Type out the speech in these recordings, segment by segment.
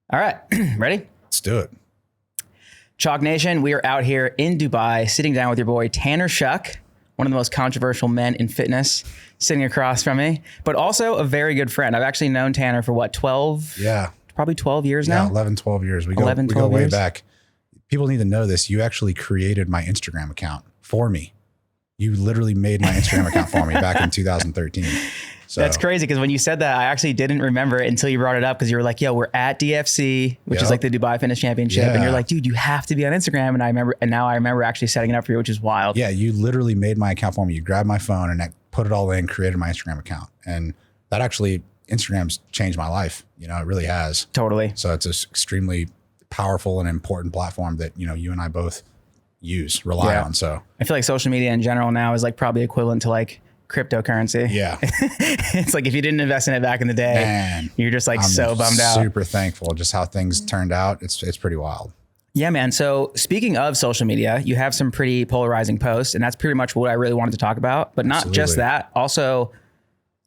All right. Ready? Let's do it. Chalk Nation, we are out here in Dubai sitting down with your boy Tanner Shuck, one of the most controversial men in fitness, sitting across from me, but also a very good friend. I've actually known Tanner for what, 12? Yeah. Probably 12 years now? 11, 12 years. We go way back. People need to know this. You actually created my Instagram account for me. You literally made my Instagram account for me back in 2013. So that's crazy because when you said that, I actually didn't remember it until you brought it up because you were like, yo, we're at DFC, which is like the Dubai Fitness Championship. Yeah. And you're like, dude, you have to be on Instagram. And now I remember actually setting it up for you, which is wild. Yeah, you literally made my account for me. You grabbed my phone and put it all in, created my Instagram account. And that actually, Instagram's changed my life. You know, it really has. Totally. So it's an extremely powerful and important platform that, you know, you and I both rely on. So I feel like social media in general now is like probably equivalent to like cryptocurrency. Yeah. It's like if you didn't invest in it back in the day, man, you're just like I'm so bummed out. Super thankful just how things turned out. It's pretty wild. Yeah, man. So speaking of social media, you have some pretty polarizing posts, and that's pretty much what I really wanted to talk about. But not just that, also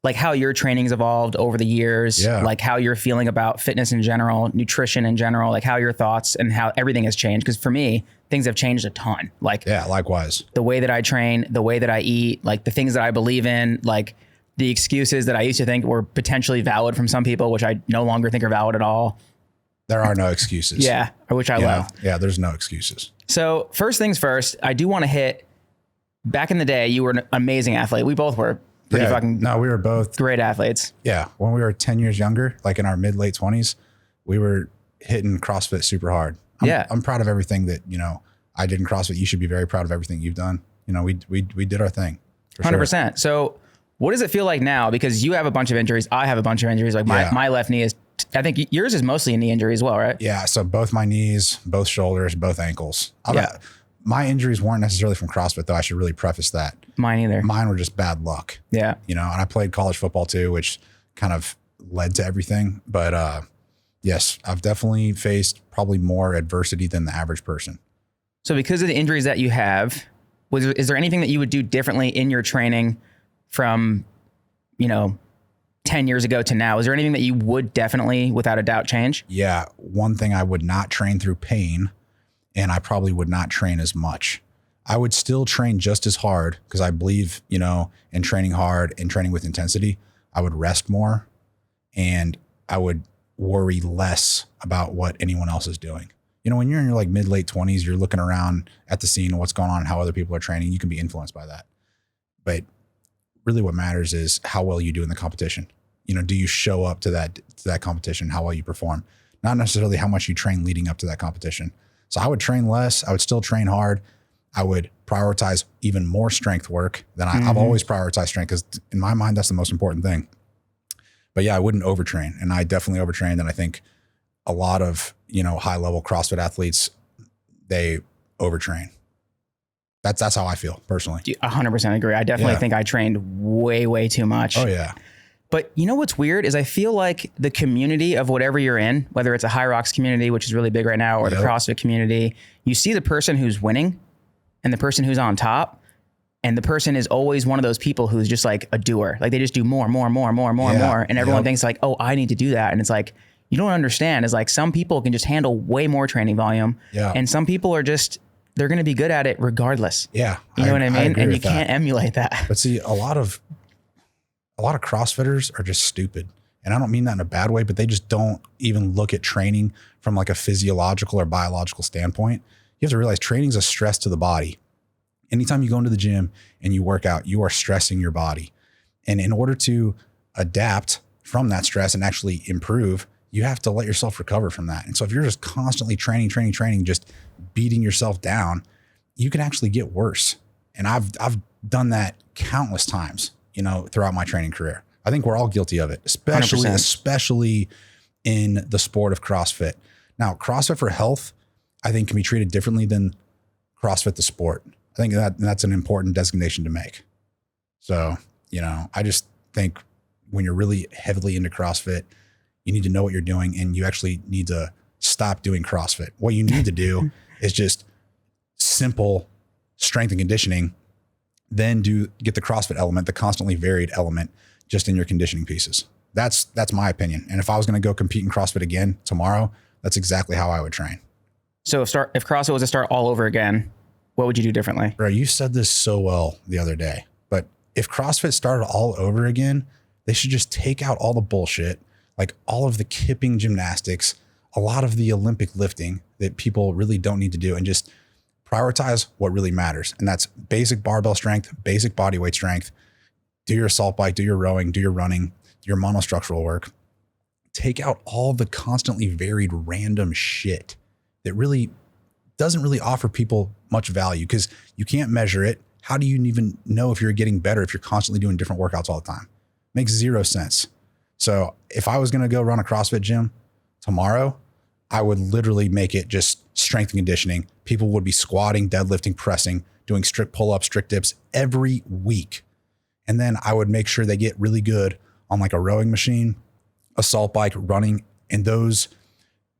like how your training's evolved over the years, like how you're feeling about fitness in general, nutrition in general, like how your thoughts and how everything has changed. Because for me, things have changed a ton. Like, yeah, likewise. The way that I train, the way that I eat, like the things that I believe in, like the excuses that I used to think were potentially valid from some people, which I no longer think are valid at all. There are no excuses. Yeah, which I love. Yeah, there's no excuses. So first things first, I do want to hit, back in the day, you were an amazing athlete. We both were pretty we were both great athletes. Yeah. When we were 10 years younger, like in our late 20s, we were hitting CrossFit super hard. I'm proud of everything that, you know, I did in CrossFit. You should be very proud of everything you've done. You know, we did our thing. 100%. Sure. So what does it feel like now? Because you have a bunch of injuries. I have a bunch of injuries. Like my left knee is, I think yours is mostly a knee injury as well, right? Yeah. So both my knees, both shoulders, both ankles. My injuries weren't necessarily from CrossFit though. I should really preface that. Mine either. Mine were just bad luck. Yeah. You know, and I played college football too, which kind of led to everything. But yes, I've definitely faced probably more adversity than the average person. So because of the injuries that you have, is there anything that you would do differently in your training from, 10 years ago to now? Is there anything that you would definitely, without a doubt, change? Yeah. One thing, I would not train through pain, and I probably would not train as much. I would still train just as hard because I believe, in training hard and training with intensity. I would rest more and I would worry less about what anyone else is doing. You know, when you're in your like late 20s, you're looking around at the scene and what's going on and how other people are training. You can be influenced by that. But really what matters is how well you do in the competition. You know, do you show up to that competition, how well you perform, not necessarily how much you train leading up to that competition. So I would train less. I would still train hard. I would prioritize even more strength work than I've always prioritized strength because in my mind, that's the most important thing. But yeah, I wouldn't overtrain, and I definitely overtrained. And I think a lot of, high level CrossFit athletes, they overtrain. That's how I feel personally. 100% agree. I definitely think I trained way, way too much. Oh yeah. But you know what's weird is I feel like the community of whatever you're in, whether it's a High Rocks community, which is really big right now, or the CrossFit community, you see the person who's winning and the person who's on top. And the person is always one of those people who's just like a doer. Like they just do more. And everyone thinks like, oh, I need to do that. And it's like, you don't understand is like some people can just handle way more training volume. Yeah. And some people are just, they're going to be good at it regardless. Yeah. You know what I mean? And you can't emulate that. But see, a lot of CrossFitters are just stupid. And I don't mean that in a bad way, but they just don't even look at training from like a physiological or biological standpoint. You have to realize training is a stress to the body. Anytime you go into the gym and you work out, you are stressing your body. And in order to adapt from that stress and actually improve, you have to let yourself recover from that. And so if you're just constantly training, just beating yourself down, you can actually get worse. And I've done that countless times, throughout my training career. I think we're all guilty of it, especially in the sport of CrossFit. Now, CrossFit for health, I think can be treated differently than CrossFit the sport. I think that's an important designation to make. So, I just think when you're really heavily into CrossFit, you need to know what you're doing and you actually need to stop doing CrossFit. What you need to do is just simple strength and conditioning, then get the CrossFit element, the constantly varied element just in your conditioning pieces. That's my opinion. And if I was going to go compete in CrossFit again tomorrow, That's exactly how I would train. So if CrossFit was to start all over again, what would you do differently? Bro, you said this so well the other day, but if CrossFit started all over again, they should just take out all the bullshit, like all of the kipping gymnastics, a lot of the Olympic lifting that people really don't need to do, and just prioritize what really matters. And that's basic barbell strength, basic body weight strength. Do your assault bike, do your rowing, do your running, do your monostructural work. Take out all the constantly varied random shit that really doesn't really offer people much value because you can't measure it. How do you even know if you're getting better if you're constantly doing different workouts all the time? Makes zero sense. So if I was going to go run a CrossFit gym tomorrow, I would literally make it just strength and conditioning. People would be squatting, deadlifting, pressing, doing strict pull-ups, strict dips every week. And then I would make sure they get really good on like a rowing machine, assault bike, running, and those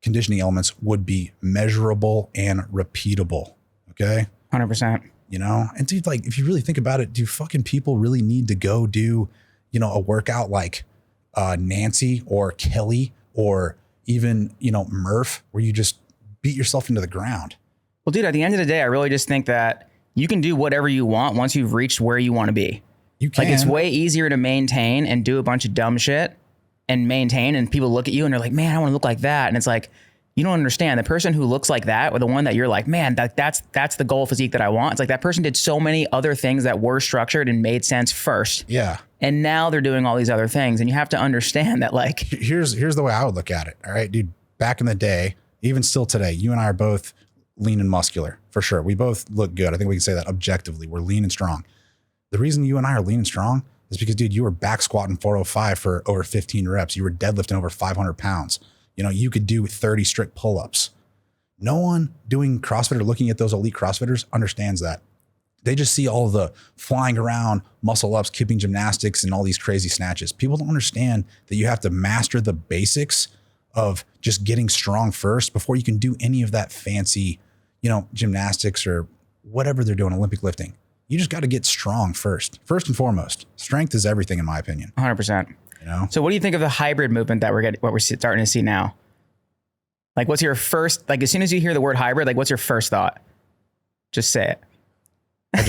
conditioning elements would be measurable and repeatable. Okay. 100%. You know, and dude, like, if you really think about it, do fucking people really need to go do, you know, a workout like Nancy or Kelly or even, you know, Murph, where you just beat yourself into the ground? Well, dude, at the end of the day, I really just think that you can do whatever you want once you've reached where you want to be. You can. Like, it's way easier to maintain and do a bunch of dumb shit and maintain, and people look at you and they're like, man, I want to look like that. And it's like, you don't understand. The person who looks like that, or the one that you're like, man, that's the goal physique that I want. It's like that person did so many other things that were structured and made sense first. Yeah. And now they're doing all these other things. And you have to understand that, like, here's the way I would look at it. All right, dude, back in the day, even still today, you and I are both lean and muscular for sure. We both look good. I think we can say that objectively. We're lean and strong. The reason you and I are lean and strong is because, dude, you were back squatting 405 for over 15 reps. You were deadlifting over 500 pounds. You know, you could do 30 strict pull-ups. No one doing CrossFit or looking at those elite CrossFitters understands that. They just see all the flying around, muscle ups, kipping gymnastics, and all these crazy snatches. People don't understand that you have to master the basics of just getting strong first before you can do any of that fancy, you know, gymnastics or whatever they're doing, Olympic lifting. You just got to get strong first and foremost. Strength is everything, in my opinion. 100%. You know? So what do you think of the hybrid movement that we're starting to see now? Like, what's your first, like, as soon as you hear the word hybrid, like, what's your first thought? Just say it. I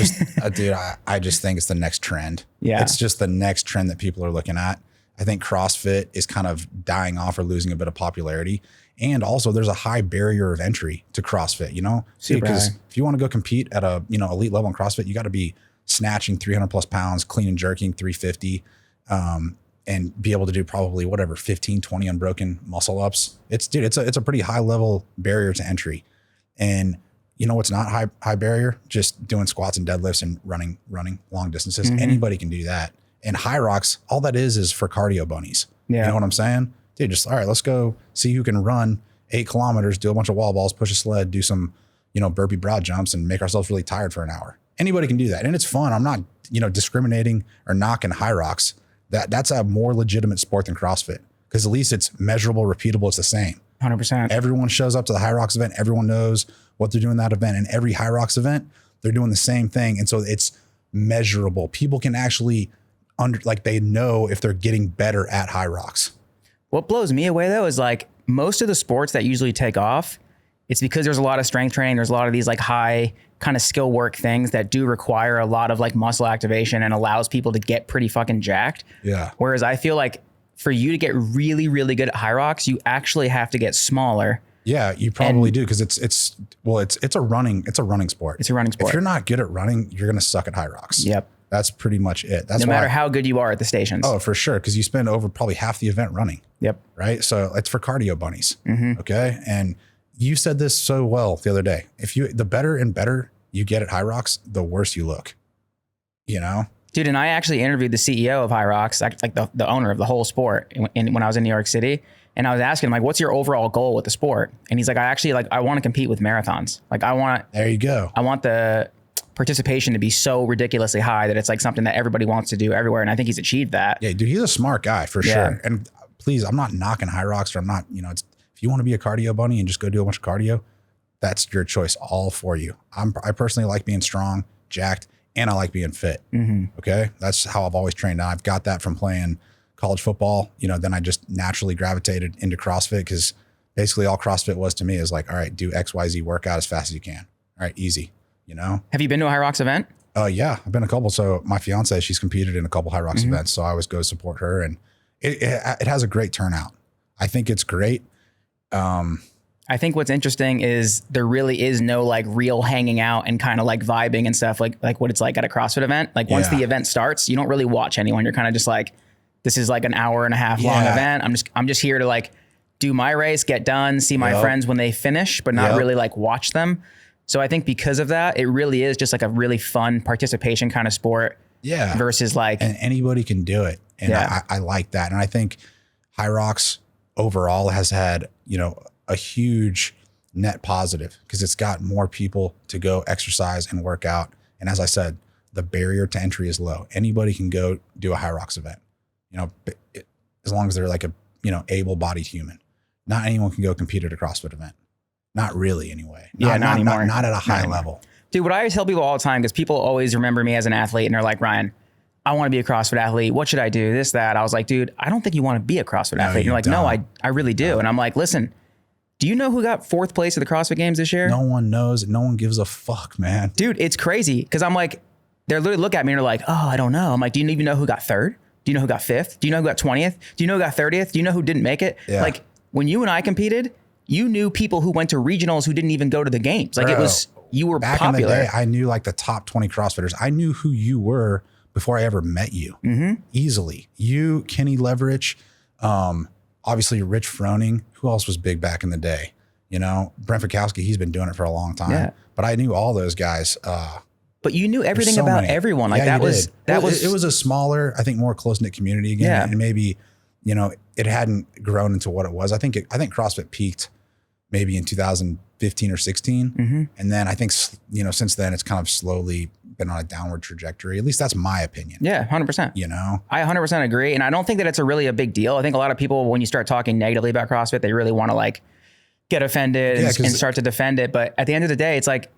just think it's the next trend. Yeah. It's just the next trend that people are looking at. I think CrossFit is kind of dying off or losing a bit of popularity. And also there's a high barrier of entry to CrossFit, you know, because if you want to go compete at a, you know, elite level in CrossFit, you got to be snatching 300 plus pounds, clean and jerking 350, and be able to do probably whatever, 15, 20 unbroken muscle ups. It's a pretty high level barrier to entry. And you know what's not high barrier? Just doing squats and deadlifts and running long distances. Mm-hmm. Anybody can do that. And high rocks, all that is for cardio bunnies. Yeah. You know what I'm saying? Dude, just, all right, let's go see who can run 8 kilometers, do a bunch of wall balls, push a sled, do some, you know, burpee broad jumps, and make ourselves really tired for an hour. Anybody can do that. And it's fun. I'm not, you know, discriminating or knocking high rocks. That's a more legitimate sport than CrossFit, because at least it's measurable, repeatable. It's the same. 100%. Everyone shows up to the High Rocks event. Everyone knows what they're doing that event. And every High Rocks event, they're doing the same thing. And so it's measurable. People can actually they know if they're getting better at High Rocks. What blows me away though is, like, most of the sports that usually take off, it's because there's a lot of strength training. There's a lot of these like high kind of skill work things that do require a lot of like muscle activation and allows people to get pretty fucking jacked. Yeah. Whereas I feel like for you to get really, really good at High Rocks, you actually have to get smaller. Yeah, you probably do, because it's a running sport. It's a running sport. If you're not good at running, you're gonna suck at High Rocks. Yep. That's pretty much it. That's no matter how good you are at the stations. Oh, for sure, because you spend over probably half the event running. Yep. Right. So it's for cardio bunnies. Mm-hmm. Okay. And you said this so well the other day. The better and better you get at High Rocks, the worse you look. You know. Dude, and I actually interviewed the CEO of High Rocks, like the owner of the whole sport, when I was in New York City. And I was asking him, like, what's your overall goal with the sport? And he's like, I want to compete with marathons. Like, there you go. I want the participation to be so ridiculously high that it's like something that everybody wants to do everywhere. And I think he's achieved that. Yeah, dude, he's a smart guy for sure. And please, I'm not knocking High Rocks, or I'm not, you know, if you want to be a cardio bunny and just go do a bunch of cardio, that's your choice, all for you. I personally like being strong, jacked, and I like being fit. Mm-hmm. Okay. That's how I've always trained. Now, I've got that from playing college football. You know, then I just naturally gravitated into CrossFit because Basically all CrossFit was to me is like, all right, do XYZ workout as fast as you can. All right, easy, you know? Have you been to a High Rocks event? Yeah, I've been a couple. So my fiance, she's competed in a couple High Rocks events. So I always go support her, and it has a great turnout. I think it's great. I think what's interesting is there really is no like real hanging out and kind of like vibing and stuff like what it's like at a CrossFit event. Like once the event starts, you don't really watch anyone. You're kind of just like, this is like an hour and a half long event. I'm just here to like do my race, get done, see my friends when they finish, but not really like watch them. So I think because of that, it really is just like a really fun participation kind of sport. Yeah. Versus like, and anybody can do it. And I like that. And I think High Rocks overall has had, you know, a huge net positive because it's got more people to go exercise and work out. And as I said, the barrier to entry is low. Anybody can go do a High Rocks event, you know, as long as they're like a, you know, able-bodied human. Not anyone can go compete at a CrossFit event. Not really anyway. Not anymore. Not at a high level. Dude, what I always tell people all the time, because people always remember me as an athlete and they're like, Ryan, I want to be a CrossFit athlete. What should I do? This, that. I was like, dude, I don't think you want to be a CrossFit athlete. And you're like, no, I really do. And I'm like, listen, do you know who got 4th place at the CrossFit Games this year? No one knows. No one gives a fuck, man. Dude, it's crazy. Cause I'm like, they literally look at me and they're like, oh, I don't know. I'm like, do you even know who got 3rd? Do you know who got 5th? Do you know who got 20th? Do you know who got 30th? Do you know who didn't make it? Yeah. Like when you and I competed, you knew people who went to regionals who didn't even go to the games. Like it was, you were back popular. In the day, I knew like the top 20 CrossFitters. I knew who you were before I ever met you. Easily. You, Kenny Leverich, obviously Rich Froning. Who else was big back in the day? You know, Brent Fikowski, he's been doing it for a long time. Yeah. But I knew all those guys. But you knew everything about everyone. Like it was a smaller, I think more close-knit community again. Yeah. And maybe, you know, it hadn't grown into what it was. I think CrossFit peaked maybe in 2015 or 16. And then I think, you know, since then it's kind of slowly been on a downward trajectory. At least that's my opinion. Yeah, 100%. You know? I 100% agree. And I don't think that it's really a big deal. I think a lot of people, when you start talking negatively about CrossFit, they really want to like get offended and start to defend it. But at the end of the day, it's like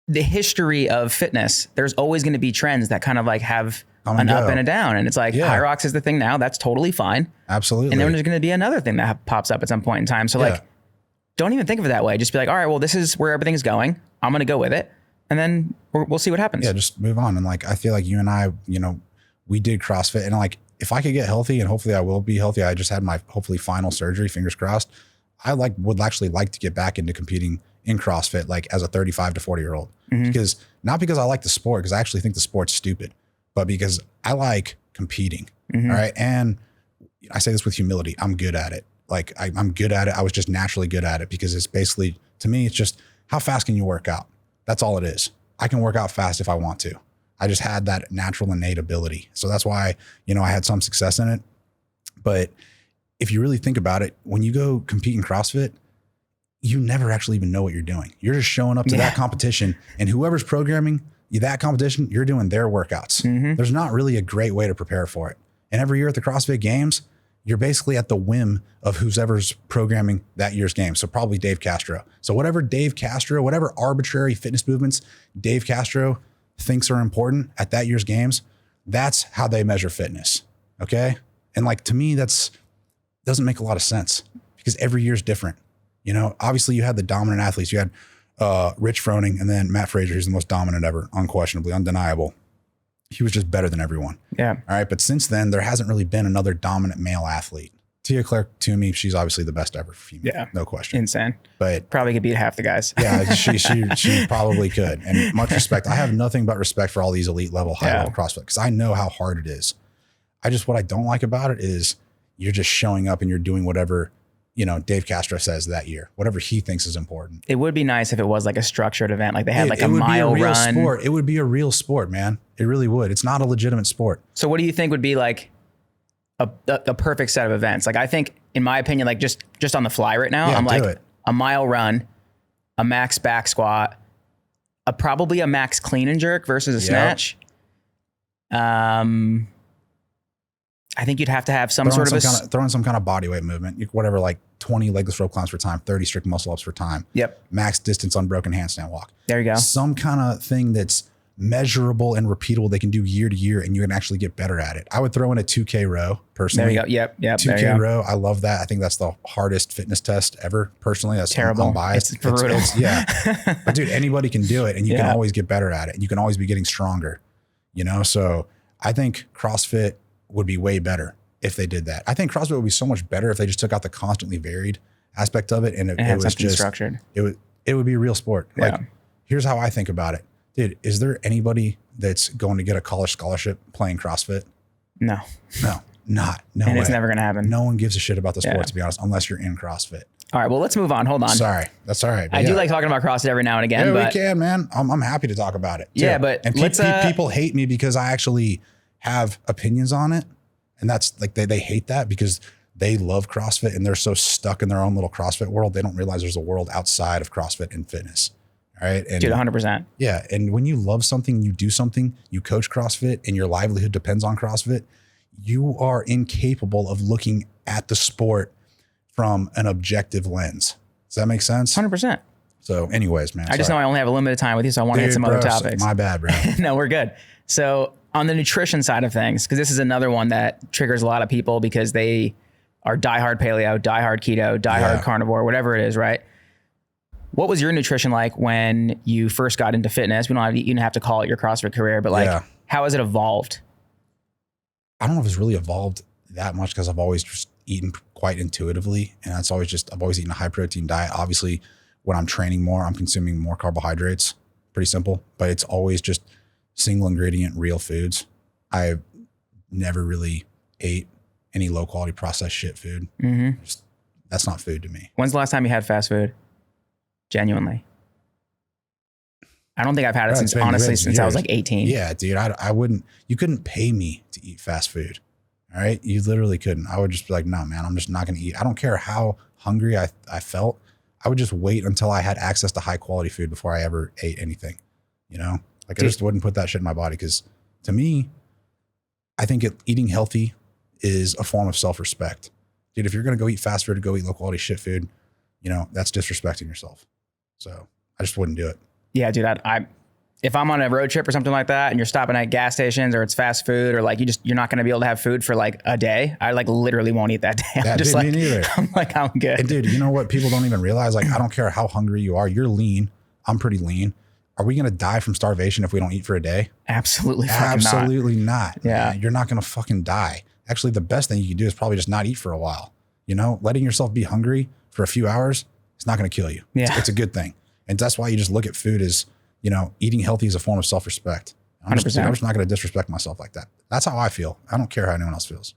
the history of fitness, there's always going to be trends that kind of like have an up and a down. And it's like High Rocks is the thing now. That's totally fine. Absolutely. And then there's going to be another thing that pops up at some point in time. So like, don't even think of it that way. Just be like, all right, well, this is where everything is going. I'm going to go with it. And then we'll see what happens. Yeah, just move on. And like, I feel like you and I, you know, we did CrossFit, and like, if I could get healthy, and hopefully I will be healthy, I just had my hopefully final surgery, fingers crossed. I would actually like to get back into competing in CrossFit, like as a 35 to 40 year old, because not because I like the sport, because I actually think the sport's stupid, but because I like competing. All right. And I say this with humility. I'm good at it. Like I'm good at it. I was just naturally good at it because it's basically, to me, it's just how fast can you work out? That's all it is. I can work out fast if I want to. I just had that natural innate ability. So that's why, you know, I had some success in it. But if you really think about it, when you go compete in CrossFit, you never actually even know what you're doing. You're just showing up to that competition, and whoever's programming that competition, you're doing their workouts. There's not really a great way to prepare for it. And every year at the CrossFit Games, you're basically at the whim of whoever's programming that year's game. So probably Dave Castro. So whatever arbitrary fitness movements Dave Castro thinks are important at that year's games, that's how they measure fitness. Okay. And like, to me, doesn't make a lot of sense because every year's different. You know, obviously you had the dominant athletes. You had Rich Froning and then Matt Fraser, who's the most dominant ever, unquestionably, undeniable. He was just better than everyone. Yeah. All right. But since then, there hasn't really been another dominant male athlete. Tia Claire Toomey, she's obviously the best ever female. Yeah. No question. Insane. But probably could beat half the guys. Yeah, she probably could. And much respect. I have nothing but respect for all these elite level, high level CrossFit, because I know how hard it is. What I don't like about it is you're just showing up and you're doing whatever, you know, Dave Castro says that year, whatever he thinks is important. It would be nice if it was like a structured event, like they had like a mile run. Sport. It would be a real sport, man. It really would. It's not a legitimate sport. So what do you think would be like a perfect set of events? Like, I think, in my opinion, like just on the fly right now, I'm like a mile run, a max back squat, probably a max clean and jerk versus a snatch. I think you'd have to have throw in some kind of body weight movement, whatever, like 20 legless rope climbs for time, 30 strict muscle ups for time. Yep. Max distance unbroken handstand walk. There you go. Some kind of thing that's measurable and repeatable they can do year to year, and you can actually get better at it. I would throw in a 2K row personally. There you go. Yep. 2K row. I love that. I think that's the hardest fitness test ever. Personally, that's terrible. I'm biased. It's brutal. Yeah. But dude, anybody can do it, and you can always get better at it, and you can always be getting stronger, you know? So I think CrossFit would be way better if they did that. I think CrossFit would be so much better if they just took out the constantly varied aspect of it, and it was just structured. It would be a real sport. Like, here's how I think about it. Dude, is there anybody that's going to get a college scholarship playing CrossFit? No. No and way. it's never going to happen. No one gives a shit about the sport, to be honest, unless you're in CrossFit. All right, well, let's move on. Hold on. Sorry. That's all right. I do like talking about CrossFit every now and again. Yeah, but we can, man. I'm happy to talk about it, too. Yeah, but and people hate me because I actually have opinions on it. And that's like, they hate that because they love CrossFit and they're so stuck in their own little CrossFit world. They don't realize there's a world outside of CrossFit and fitness. All right. And dude, 100%. Yeah. And when you love something, you do something, you coach CrossFit and your livelihood depends on CrossFit, you are incapable of looking at the sport from an objective lens. Does that make sense? 100%. So anyways, man. I just know I only have a limited time with you, so I want to hit some other topics. My bad, bro. No, we're good. So on the nutrition side of things, because this is another one that triggers a lot of people because they are diehard paleo, diehard keto, diehard carnivore, whatever it is, right? What was your nutrition like when you first got into fitness? We don't even have to call it your CrossFit career, but like, how has it evolved? I don't know if it's really evolved that much because I've always just eaten quite intuitively. And that's always I've always eaten a high protein diet. Obviously, when I'm training more, I'm consuming more carbohydrates. Pretty simple, but it's always just single ingredient, real foods. I never really ate any low quality processed shit food. Mm-hmm. That's not food to me. When's the last time you had fast food? Genuinely. I don't think I've had it since I was like 18. Yeah, dude, I wouldn't, you couldn't pay me to eat fast food. All right. You literally couldn't. I would just be like, no, man, I'm just not going to eat. I don't care how hungry I felt. I would just wait until I had access to high quality food before I ever ate anything, you know, like I just wouldn't put that shit in my body. Cause to me, I think eating healthy is a form of self-respect. Dude, if you're going to go eat fast food or go eat low quality shit food, you know, that's disrespecting yourself. So I just wouldn't do it. Yeah, dude, if I'm on a road trip or something like that and you're stopping at gas stations or it's fast food or like you're not going to be able to have food for like a day, I like literally won't eat that day. I'm just like, me neither. I'm good. And dude, you know what people don't even realize? Like, I don't care how hungry you are. You're lean. I'm pretty lean. Are we going to die from starvation if we don't eat for a day? Absolutely not. Yeah. Man. You're not going to fucking die. Actually, the best thing you can do is probably just not eat for a while. You know, letting yourself be hungry for a few hours, it's not going to kill you. Yeah. It's a good thing. And that's why you just look at food as, you know, eating healthy is a form of self-respect. I'm just not going to disrespect myself like that. That's how I feel. I don't care how anyone else feels.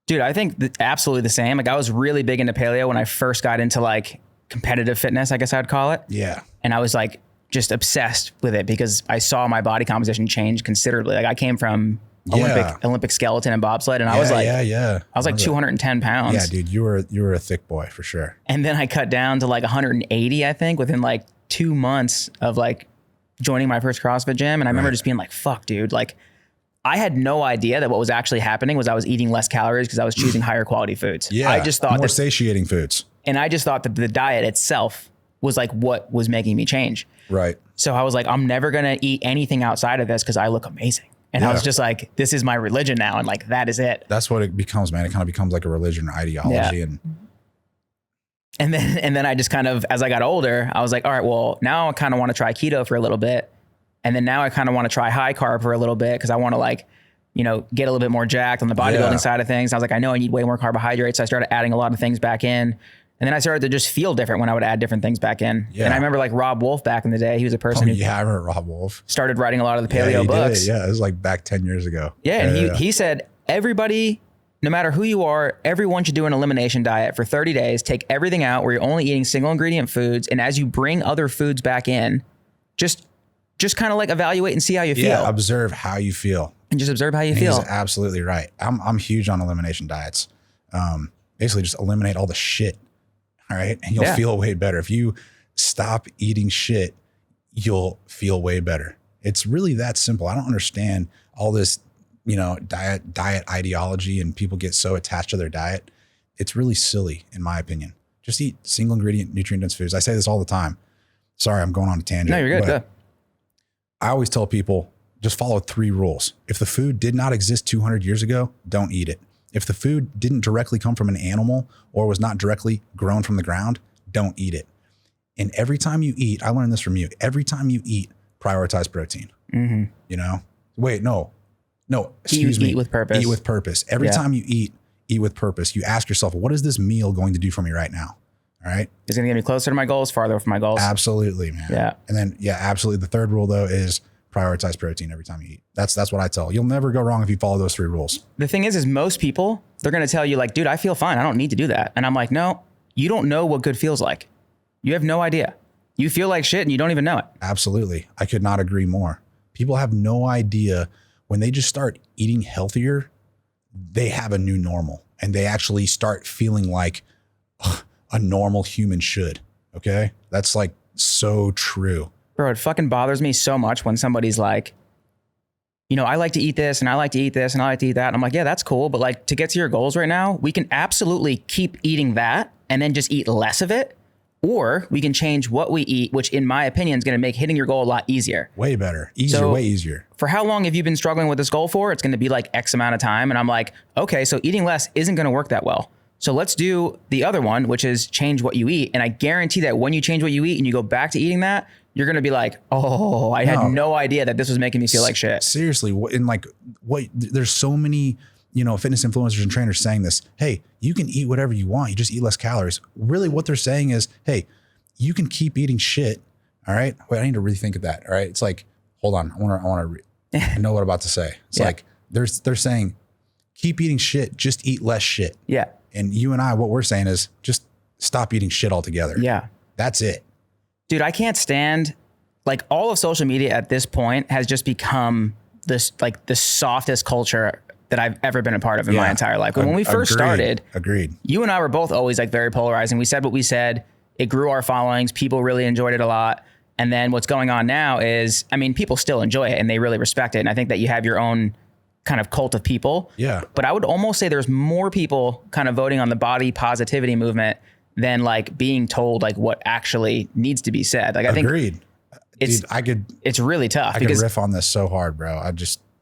Dude, I think absolutely the same. Like I was really big into paleo when I first got into like competitive fitness, I guess I'd call it. Yeah. And I was like just obsessed with it because I saw my body composition change considerably. Like I came from Olympic skeleton and bobsled, and I was like, I was like 210 pounds. Yeah, dude, you were a thick boy for sure. And then I cut down to like 180, I think, within like 2 months of like joining my first CrossFit gym. And I remember just being like, fuck, dude, like I had no idea that what was actually happening was I was eating less calories because I was choosing higher quality foods. Yeah, I just thought more satiating foods. And I just thought that the diet itself was like what was making me change. Right. So I was like, I'm never going to eat anything outside of this because I look amazing. And I was just like, this is my religion now. And like, that is it. That's what it becomes, man. It kind of becomes like a religion or ideology. Yeah. And then I just kind of, as I got older, I was like, all right, well, now I kind of want to try keto for a little bit. And then now I kind of want to try high carb for a little bit because I want to like, you know, get a little bit more jacked on the bodybuilding side of things. I was like, I know I need way more carbohydrates. So I started adding a lot of things back in. And then I started to just feel different when I would add different things back in. Yeah. And I remember like Rob Wolf back in the day, he was a person who I remember Rob Wolf. Started writing a lot of the paleo books. Yeah, it was like back 10 years ago. Yeah, and he said, everybody, no matter who you are, everyone should do an elimination diet for 30 days, take everything out where you're only eating single ingredient foods. And as you bring other foods back in, just kind of like evaluate and see how you feel. Yeah, observe how you feel. And just observe how you feel. He's absolutely right. I'm huge on elimination diets. Basically just eliminate all the shit. All right. And you'll feel way better. If you stop eating shit, you'll feel way better. It's really that simple. I don't understand all this, you know, diet ideology and people get so attached to their diet. It's really silly in my opinion. Just eat single ingredient nutrient dense foods. I say this all the time. Sorry, I'm going on a tangent. No, you're good. I always tell people just follow 3 rules. If the food did not exist 200 years ago, don't eat it. If the food didn't directly come from an animal or was not directly grown from the ground, don't eat it. And every time you eat, I learned this from you, every time you eat, prioritize protein. Mm-hmm. You know? Wait, no, excuse me. Eat with purpose. Eat with purpose. Every time you eat with purpose. You ask yourself, what is this meal going to do for me right now? All right. Is it going to get me closer to my goals, farther from my goals? Absolutely, man. Yeah. And then, absolutely. The third rule though is prioritize protein every time you eat. That's what I tell. You'll never go wrong if you follow those 3 rules. The thing is most people, they're going to tell you like, dude, I feel fine. I don't need to do that. And I'm like, no, you don't know what good feels like. You have no idea. You feel like shit and you don't even know it. Absolutely. I could not agree more. People have no idea when they just start eating healthier, they have a new normal and they actually start feeling like a normal human should. Okay. That's like so true. Bro, it fucking bothers me so much when somebody's like, you know, I like to eat this and I like to eat this and I like to eat that. And I'm like, yeah, that's cool. But like to get to your goals right now, we can absolutely keep eating that and then just eat less of it. Or we can change what we eat, which in my opinion is going to make hitting your goal a lot easier. Way better. Easier, so, way easier. For how long have you been struggling with this goal for? It's going to be like X amount of time. And I'm like, okay, so eating less isn't going to work that well. So let's do the other one, which is change what you eat. And I guarantee that when you change what you eat and you go back to eating that, you're going to be like, oh, I had no idea that this was making me feel like shit. Seriously. There's so many, fitness influencers and trainers saying this. Hey, you can eat whatever you want. You just eat less calories. Really what they're saying is, hey, you can keep eating shit. All right. Wait, I need to really think of that. All right. It's like, hold on. I know what I'm about to say. It's like, they're saying, keep eating shit, just eat less shit. Yeah. And you and I, what we're saying is just stop eating shit altogether. Yeah. That's it. Dude, I can't stand, like, all of social media at this point has just become this, like, the softest culture that I've ever been a part of in my entire life. When we first started, you and I were both always like very polarizing. We said what we said. It grew our followings. People really enjoyed it a lot. And then what's going on now is, I mean, people still enjoy it and they really respect it. And I think that you have your own kind of cult of people. Yeah. But I would almost say there's more people kind of voting on the body positivity movement than like being told like what actually needs to be said. Like I think it's really tough. I could riff on this so hard, bro.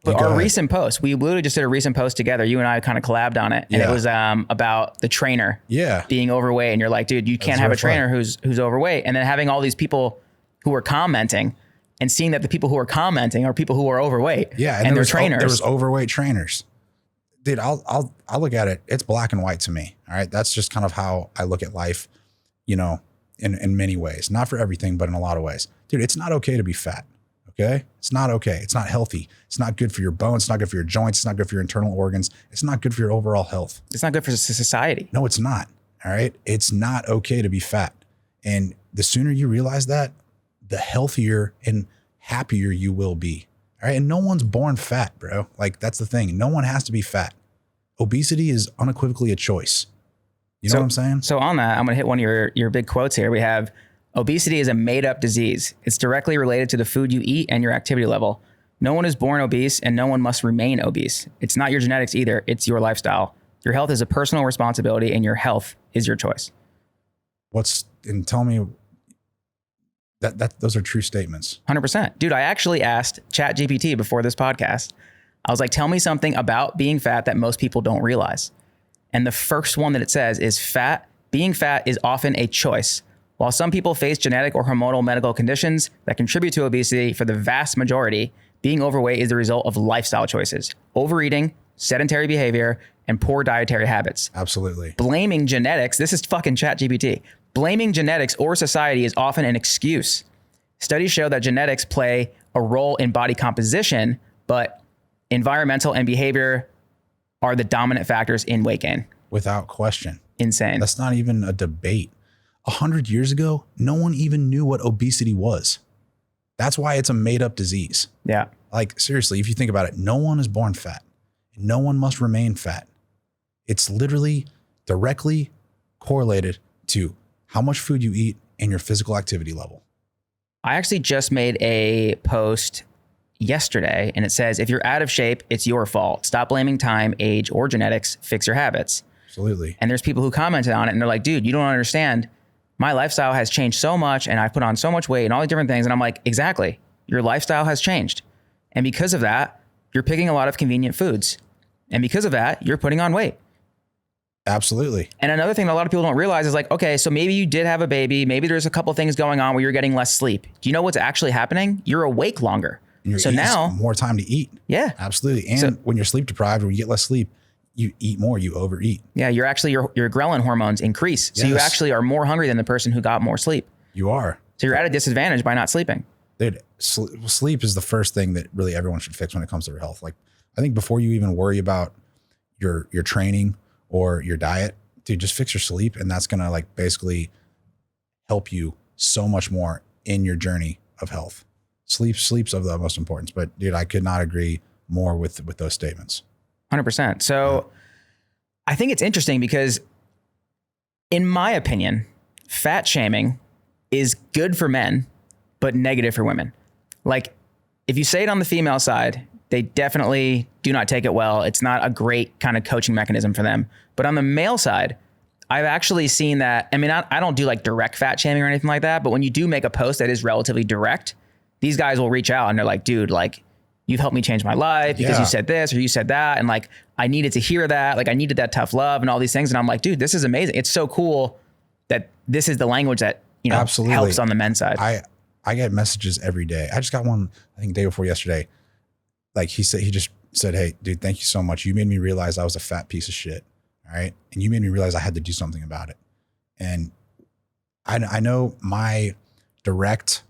But our recent post, we literally just did a recent post together. You and I kind of collabed on it. And it was about the trainer being overweight. And you're like, dude, you can't have a trainer who's overweight. And then having all these people who are commenting and seeing that the people who are commenting are people who are overweight. Yeah. And they're trainers. There was overweight trainers. Dude, I'll look at it. It's black and white to me. All right. That's just kind of how I look at life, in many ways, not for everything, but in a lot of ways. Dude, it's not okay to be fat. Okay. It's not okay. It's not healthy. It's not good for your bones. It's not good for your joints. It's not good for your internal organs. It's not good for your overall health. It's not good for society. No, it's not. All right. It's not okay to be fat. And the sooner you realize that, the healthier and happier you will be. All right. And no one's born fat, bro. Like that's the thing. No one has to be fat. Obesity is unequivocally a choice. You know what I'm saying? So on that, I'm going to hit one of your big quotes here. We have, obesity is a made-up disease. It's directly related to the food you eat and your activity level. No one is born obese and no one must remain obese. It's not your genetics either. It's your lifestyle. Your health is a personal responsibility and your health is your choice. Tell me that those are true statements. 100%. Dude, I actually asked ChatGPT before this podcast. I was like, tell me something about being fat that most people don't realize. And the first one that it says is being fat is often a choice. While some people face genetic or hormonal medical conditions that contribute to obesity, for the vast majority, being overweight is the result of lifestyle choices, overeating, sedentary behavior, and poor dietary habits. Absolutely. Blaming genetics, this is fucking ChatGPT. Blaming genetics or society is often an excuse. Studies show that genetics play a role in body composition, but environmental and behavior are the dominant factors in weight gain. Without question. Insane. That's not even a debate. 100 years ago, no one even knew what obesity was. That's why it's a made up disease. Yeah. Like seriously, if you think about it, no one is born fat. No one must remain fat. It's literally directly correlated to how much food you eat and your physical activity level. I actually just made a post yesterday and it says, if you're out of shape, it's your fault. Stop blaming time, age, or genetics. Fix your habits. Absolutely. And there's people who commented on it and they're like, dude, you don't understand. My lifestyle has changed so much and I've put on so much weight and all these different things. And I'm like, exactly. Your lifestyle has changed. And because of that, you're picking a lot of convenient foods. And because of that, you're putting on weight. Absolutely. And another thing that a lot of people don't realize is like, okay, so maybe you did have a baby. Maybe there's a couple things going on where you're getting less sleep. Do you know what's actually happening? You're awake longer. So now more time to eat. Yeah, absolutely. And when you're sleep deprived or you get less sleep, you eat more, you overeat. Yeah. You're actually, your ghrelin hormones increase. So you actually are more hungry than the person who got more sleep. You are. So you're at a disadvantage by not sleeping. Dude, sleep is the first thing that really everyone should fix when it comes to their health. Like, I think before you even worry about your training or your diet, dude, just fix your sleep. And that's going to like basically help you so much more in your journey of health. Sleep's of the most importance, but dude, I could not agree more with those statements. 100%. So I think it's interesting because in my opinion, fat shaming is good for men, but negative for women. Like if you say it on the female side, they definitely do not take it well. It's not a great kind of coaching mechanism for them. But on the male side, I've actually seen that. I mean, I don't do like direct fat shaming or anything like that, but when you do make a post that is relatively direct, these guys will reach out and they're like, dude, like you've helped me change my life because you said this or you said that. And like, I needed to hear that. Like I needed that tough love and all these things. And I'm like, dude, this is amazing. It's so cool that this is the language that, you know, absolutely helps on the men's side. I get messages every day. I just got one, I think day before yesterday. Like he just said, hey dude, thank you so much. You made me realize I was a fat piece of shit. All right. And you made me realize I had to do something about it. And I know my direct,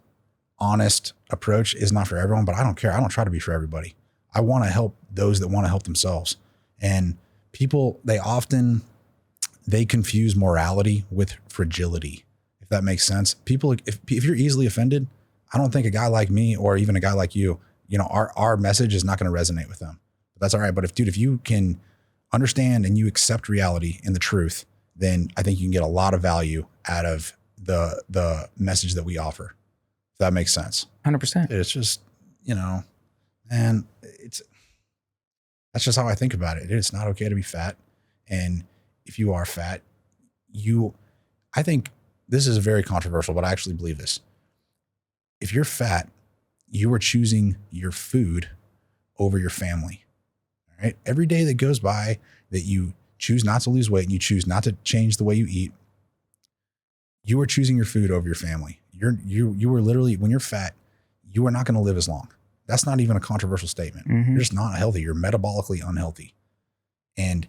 honest approach is not for everyone, but I don't care. I don't try to be for everybody. I want to help those that want to help themselves. And people, they confuse morality with fragility, if that makes sense. People, if you're easily offended, I don't think a guy like me or even a guy like you, you know, our message is not going to resonate with them. But that's all right. But if you can understand and you accept reality and the truth, then I think you can get a lot of value out of the message that we offer. If that makes sense. 100%. It's just, you know, and that's just how I think about it. It's not okay to be fat. And if you are fat, I think this is very controversial, but I actually believe this. If you're fat, you are choosing your food over your family. All right. Every day that goes by that you choose not to lose weight and you choose not to change the way you eat, you are choosing your food over your family. You are literally, when you're fat, you are not going to live as long. That's not even a controversial statement. Mm-hmm. You're just not healthy. You're metabolically unhealthy. And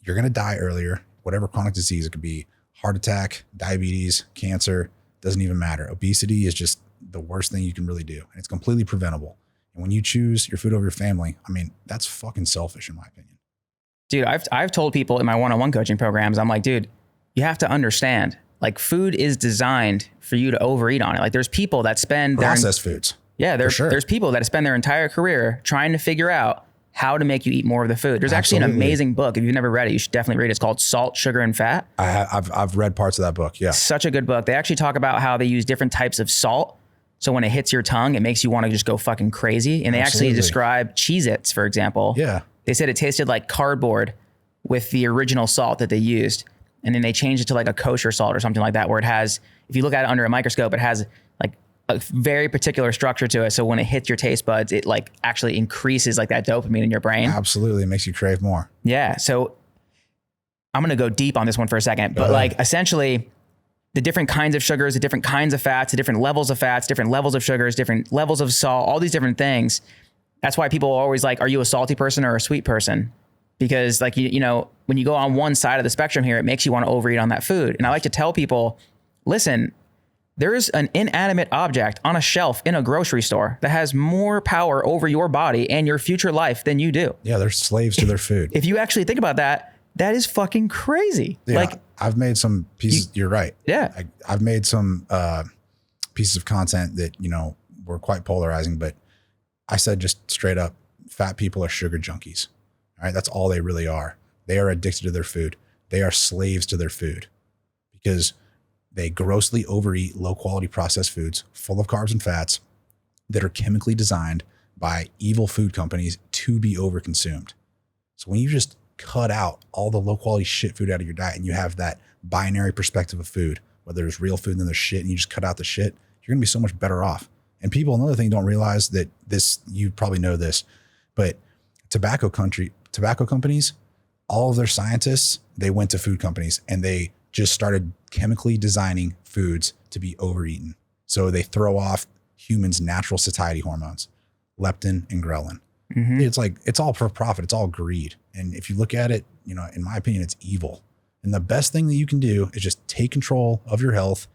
you're going to die earlier, whatever chronic disease it could be, heart attack, diabetes, cancer, doesn't even matter. Obesity is just the worst thing you can really do. And it's completely preventable. And when you choose your food over your family, I mean, that's fucking selfish in my opinion. Dude, I've told people in my one-on-one coaching programs, I'm like, dude, you have to understand, like food is designed for you to overeat on it. Like there's people that spend processed foods. Yeah, there's people that spend their entire career trying to figure out how to make you eat more of the food. There's actually an amazing book. If you've never read it, you should definitely read it. It's called Salt, Sugar, and Fat. I've read parts of that book. Yeah. Such a good book. They actually talk about how they use different types of salt. So when it hits your tongue, it makes you want to just go fucking crazy. And they actually describe Cheez-Its, for example. Yeah. They said it tasted like cardboard with the original salt that they used. And then they changed it to like a kosher salt or something like that, where it has, if you look at it under a microscope, it has like a very particular structure to it. So when it hits your taste buds, it like actually increases like that dopamine in your brain. Absolutely. It makes you crave more. Yeah. So I'm going to go deep on this one for a second, but like essentially the different kinds of sugars, the different kinds of fats, the different levels of fats, different levels of sugars, different levels of salt, all these different things. That's why people are always like, are you a salty person or a sweet person? Because like, you know, when you go on one side of the spectrum here, it makes you want to overeat on that food. And I like to tell people, listen, there's an inanimate object on a shelf in a grocery store that has more power over your body and your future life than you do. Yeah, they're slaves to their food. If you actually think about that, that is fucking crazy. Yeah, like I've made some pieces, you're right. Yeah. I've made some pieces of content that, you know, were quite polarizing, but I said just straight up, fat people are sugar junkies. All right, that's all they really are. They are addicted to their food. They are slaves to their food because they grossly overeat low quality processed foods full of carbs and fats that are chemically designed by evil food companies to be overconsumed. So when you just cut out all the low quality shit food out of your diet and you have that binary perspective of food, whether there's real food and then there's shit and you just cut out the shit, you're going to be so much better off. And people, another thing, don't realize that this, you probably know this, but tobacco companies, all of their scientists, they went to food companies and they just started chemically designing foods to be overeaten. So they throw off humans' natural satiety hormones, leptin and ghrelin. Mm-hmm. It's like, it's all for profit. It's all greed. And if you look at it, you know, in my opinion, it's evil. And the best thing that you can do is just take control of your health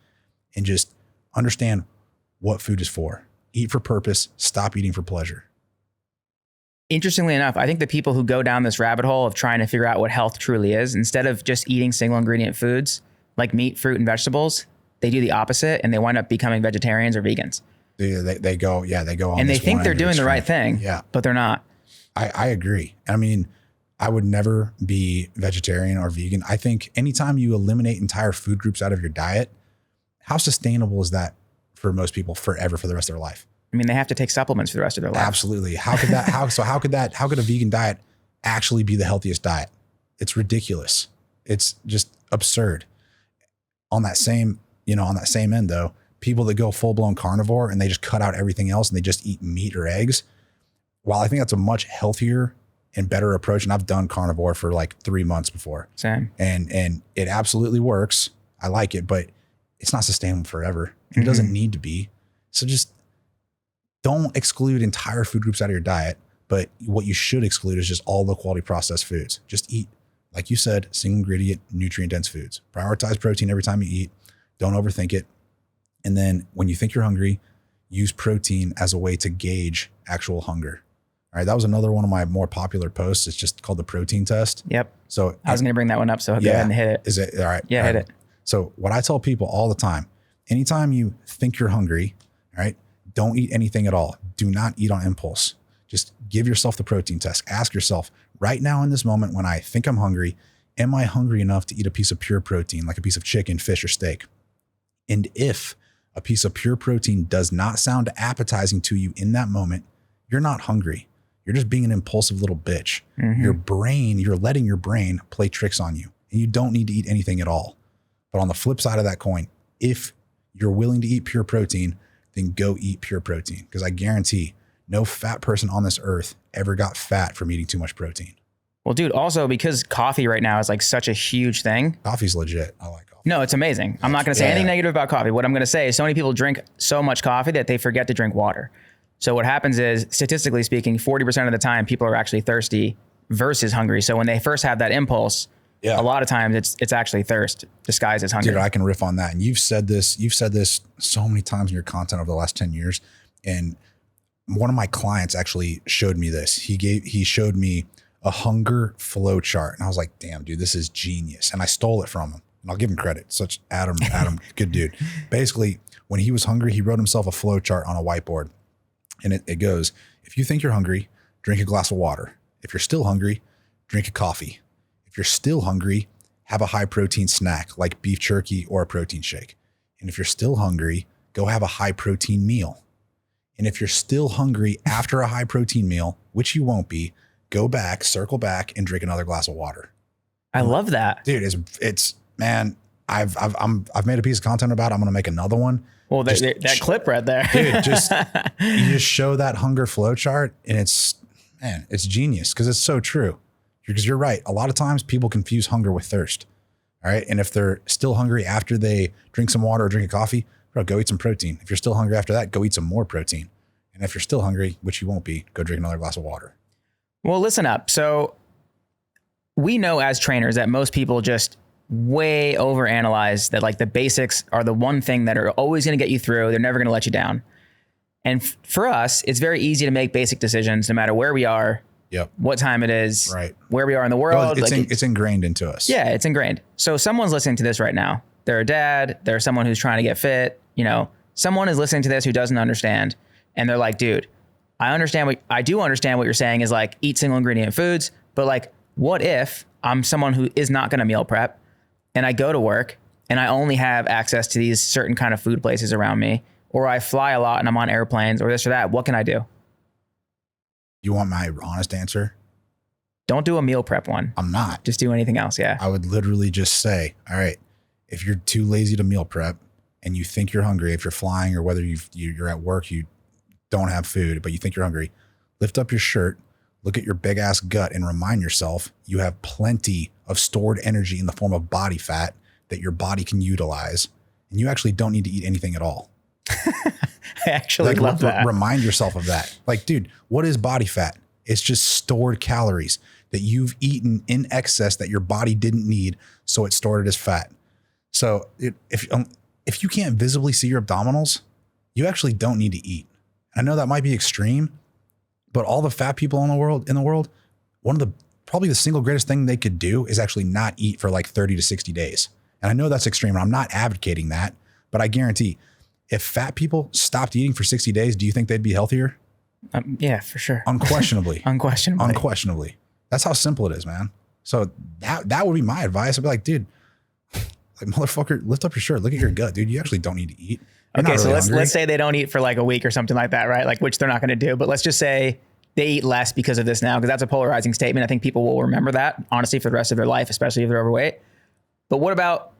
and just understand what food is for. Eat for purpose, stop eating for pleasure. Interestingly enough, I think the people who go down this rabbit hole of trying to figure out what health truly is, instead of just eating single ingredient foods like meat, fruit, and vegetables, they do the opposite and they wind up becoming vegetarians or vegans. They go on. And they think they're doing the right thing, but they're not. I agree. I mean, I would never be vegetarian or vegan. I think anytime you eliminate entire food groups out of your diet, how sustainable is that for most people forever, for the rest of their life? I mean, they have to take supplements for the rest of their life. Absolutely. How could that, how could a vegan diet actually be the healthiest diet? It's ridiculous. It's just absurd. On that same end though, people that go full blown carnivore and they just cut out everything else and they just eat meat or eggs. While I think that's a much healthier and better approach. And I've done carnivore for like 3 months before. Same. And it absolutely works. I like it, but it's not sustainable forever. It doesn't need to be. So just don't exclude entire food groups out of your diet. But what you should exclude is just all low quality processed foods. Just eat, like you said, single ingredient, nutrient dense foods. Prioritize protein every time you eat. Don't overthink it. And then when you think you're hungry, use protein as a way to gauge actual hunger. All right. That was another one of my more popular posts. It's just called the protein test. Yep. So I was going to bring that one up. So go ahead and hit it. Is it all right? Yeah, all hit right. it. So what I tell people all the time, anytime you think you're hungry, all right, don't eat anything at all. Do not eat on impulse. Just give yourself the protein test. Ask yourself right now in this moment, when I think I'm hungry, am I hungry enough to eat a piece of pure protein, like a piece of chicken, fish, or steak? And if a piece of pure protein does not sound appetizing to you in that moment, you're not hungry. You're just being an impulsive little bitch. Mm-hmm. You're letting your brain play tricks on you, and you don't need to eat anything at all. But on the flip side of that coin, if you're willing to eat pure protein, then go eat pure protein. Because I guarantee no fat person on this earth ever got fat from eating too much protein. Well, dude, also because coffee right now is like such a huge thing. Coffee's legit. I like coffee. No, it's amazing. I'm not going to say anything negative about coffee. What I'm going to say is so many people drink so much coffee that they forget to drink water. So what happens is, statistically speaking, 40% of the time people are actually thirsty versus hungry. So when they first have that impulse, a lot of times it's actually thirst disguised as hunger. Dude, I can riff on that. And you've said this so many times in your content over the last 10 years. And one of my clients actually showed me this. He showed me a hunger flow chart. And I was like, damn, dude, this is genius. And I stole it from him. And I'll give him credit. Such Adam, good dude. Basically, when he was hungry, he wrote himself a flow chart on a whiteboard. And it goes, if you think you're hungry, drink a glass of water. If you're still hungry, drink a coffee. If you're still hungry, have a high protein snack like beef jerky or a protein shake. And if you're still hungry, go have a high protein meal. And if you're still hungry after a high protein meal, which you won't be, go back, circle back, and drink another glass of water. I love that, dude. It's man. I've made a piece of content about it. I'm going to make another one. Well, that clip right there, dude. You just show that hunger flow chart, and it's genius because it's so true. Because you're right. A lot of times people confuse hunger with thirst. All right, and if they're still hungry after they drink some water or drink a coffee, bro, go eat some protein. If you're still hungry after that, go eat some more protein. And if you're still hungry, which you won't be, go drink another glass of water. Well, listen up. So we know as trainers that most people just way overanalyze that, like the basics are the one thing that are always going to get you through. They're never going to let you down. And for us, it's very easy to make basic decisions no matter where we are, what time it is, where we are in the world. Well, it's ingrained into us. Yeah, it's ingrained. So someone's listening to this right now. They're a dad. They're someone who's trying to get fit. You know, someone is listening to this who doesn't understand. And they're like, dude, I do understand what you're saying is like eat single ingredient foods. But like, what if I'm someone who is not going to meal prep and I go to work and I only have access to these certain kind of food places around me, or I fly a lot and I'm on airplanes or this or that? What can I do? You want my honest answer? Don't do a meal prep one. I'm not. Just do anything else. Yeah. I would literally just say, all right, if you're too lazy to meal prep and you think you're hungry, if you're flying or whether you're at work, you don't have food, but you think you're hungry, lift up your shirt, look at your big ass gut and remind yourself you have plenty of stored energy in the form of body fat that your body can utilize. And you actually don't need to eat anything at all. I actually love that. Remind yourself of that. Like, dude, what is body fat? It's just stored calories that you've eaten in excess that your body didn't need, so it stored it as fat. So if you can't visibly see your abdominals, you actually don't need to eat. I know that might be extreme, but all the fat people in the world, probably the single greatest thing they could do is actually not eat for like 30 to 60 days. And I know that's extreme. I'm not advocating that, but I guarantee if fat people stopped eating for 60 days, do you think they'd be healthier? Yeah, for sure. Unquestionably. Unquestionably. That's how simple it is, man. So that would be my advice. I'd be like, dude, like, motherfucker, lift up your shirt. Look at your gut, dude. You actually don't need to eat. Okay, so let's say they don't eat for like a week or something like that, right? Like, which they're not going to do. But let's just say they eat less because of this now, because that's a polarizing statement. I think people will remember that, honestly, for the rest of their life, especially if they're overweight. But what about,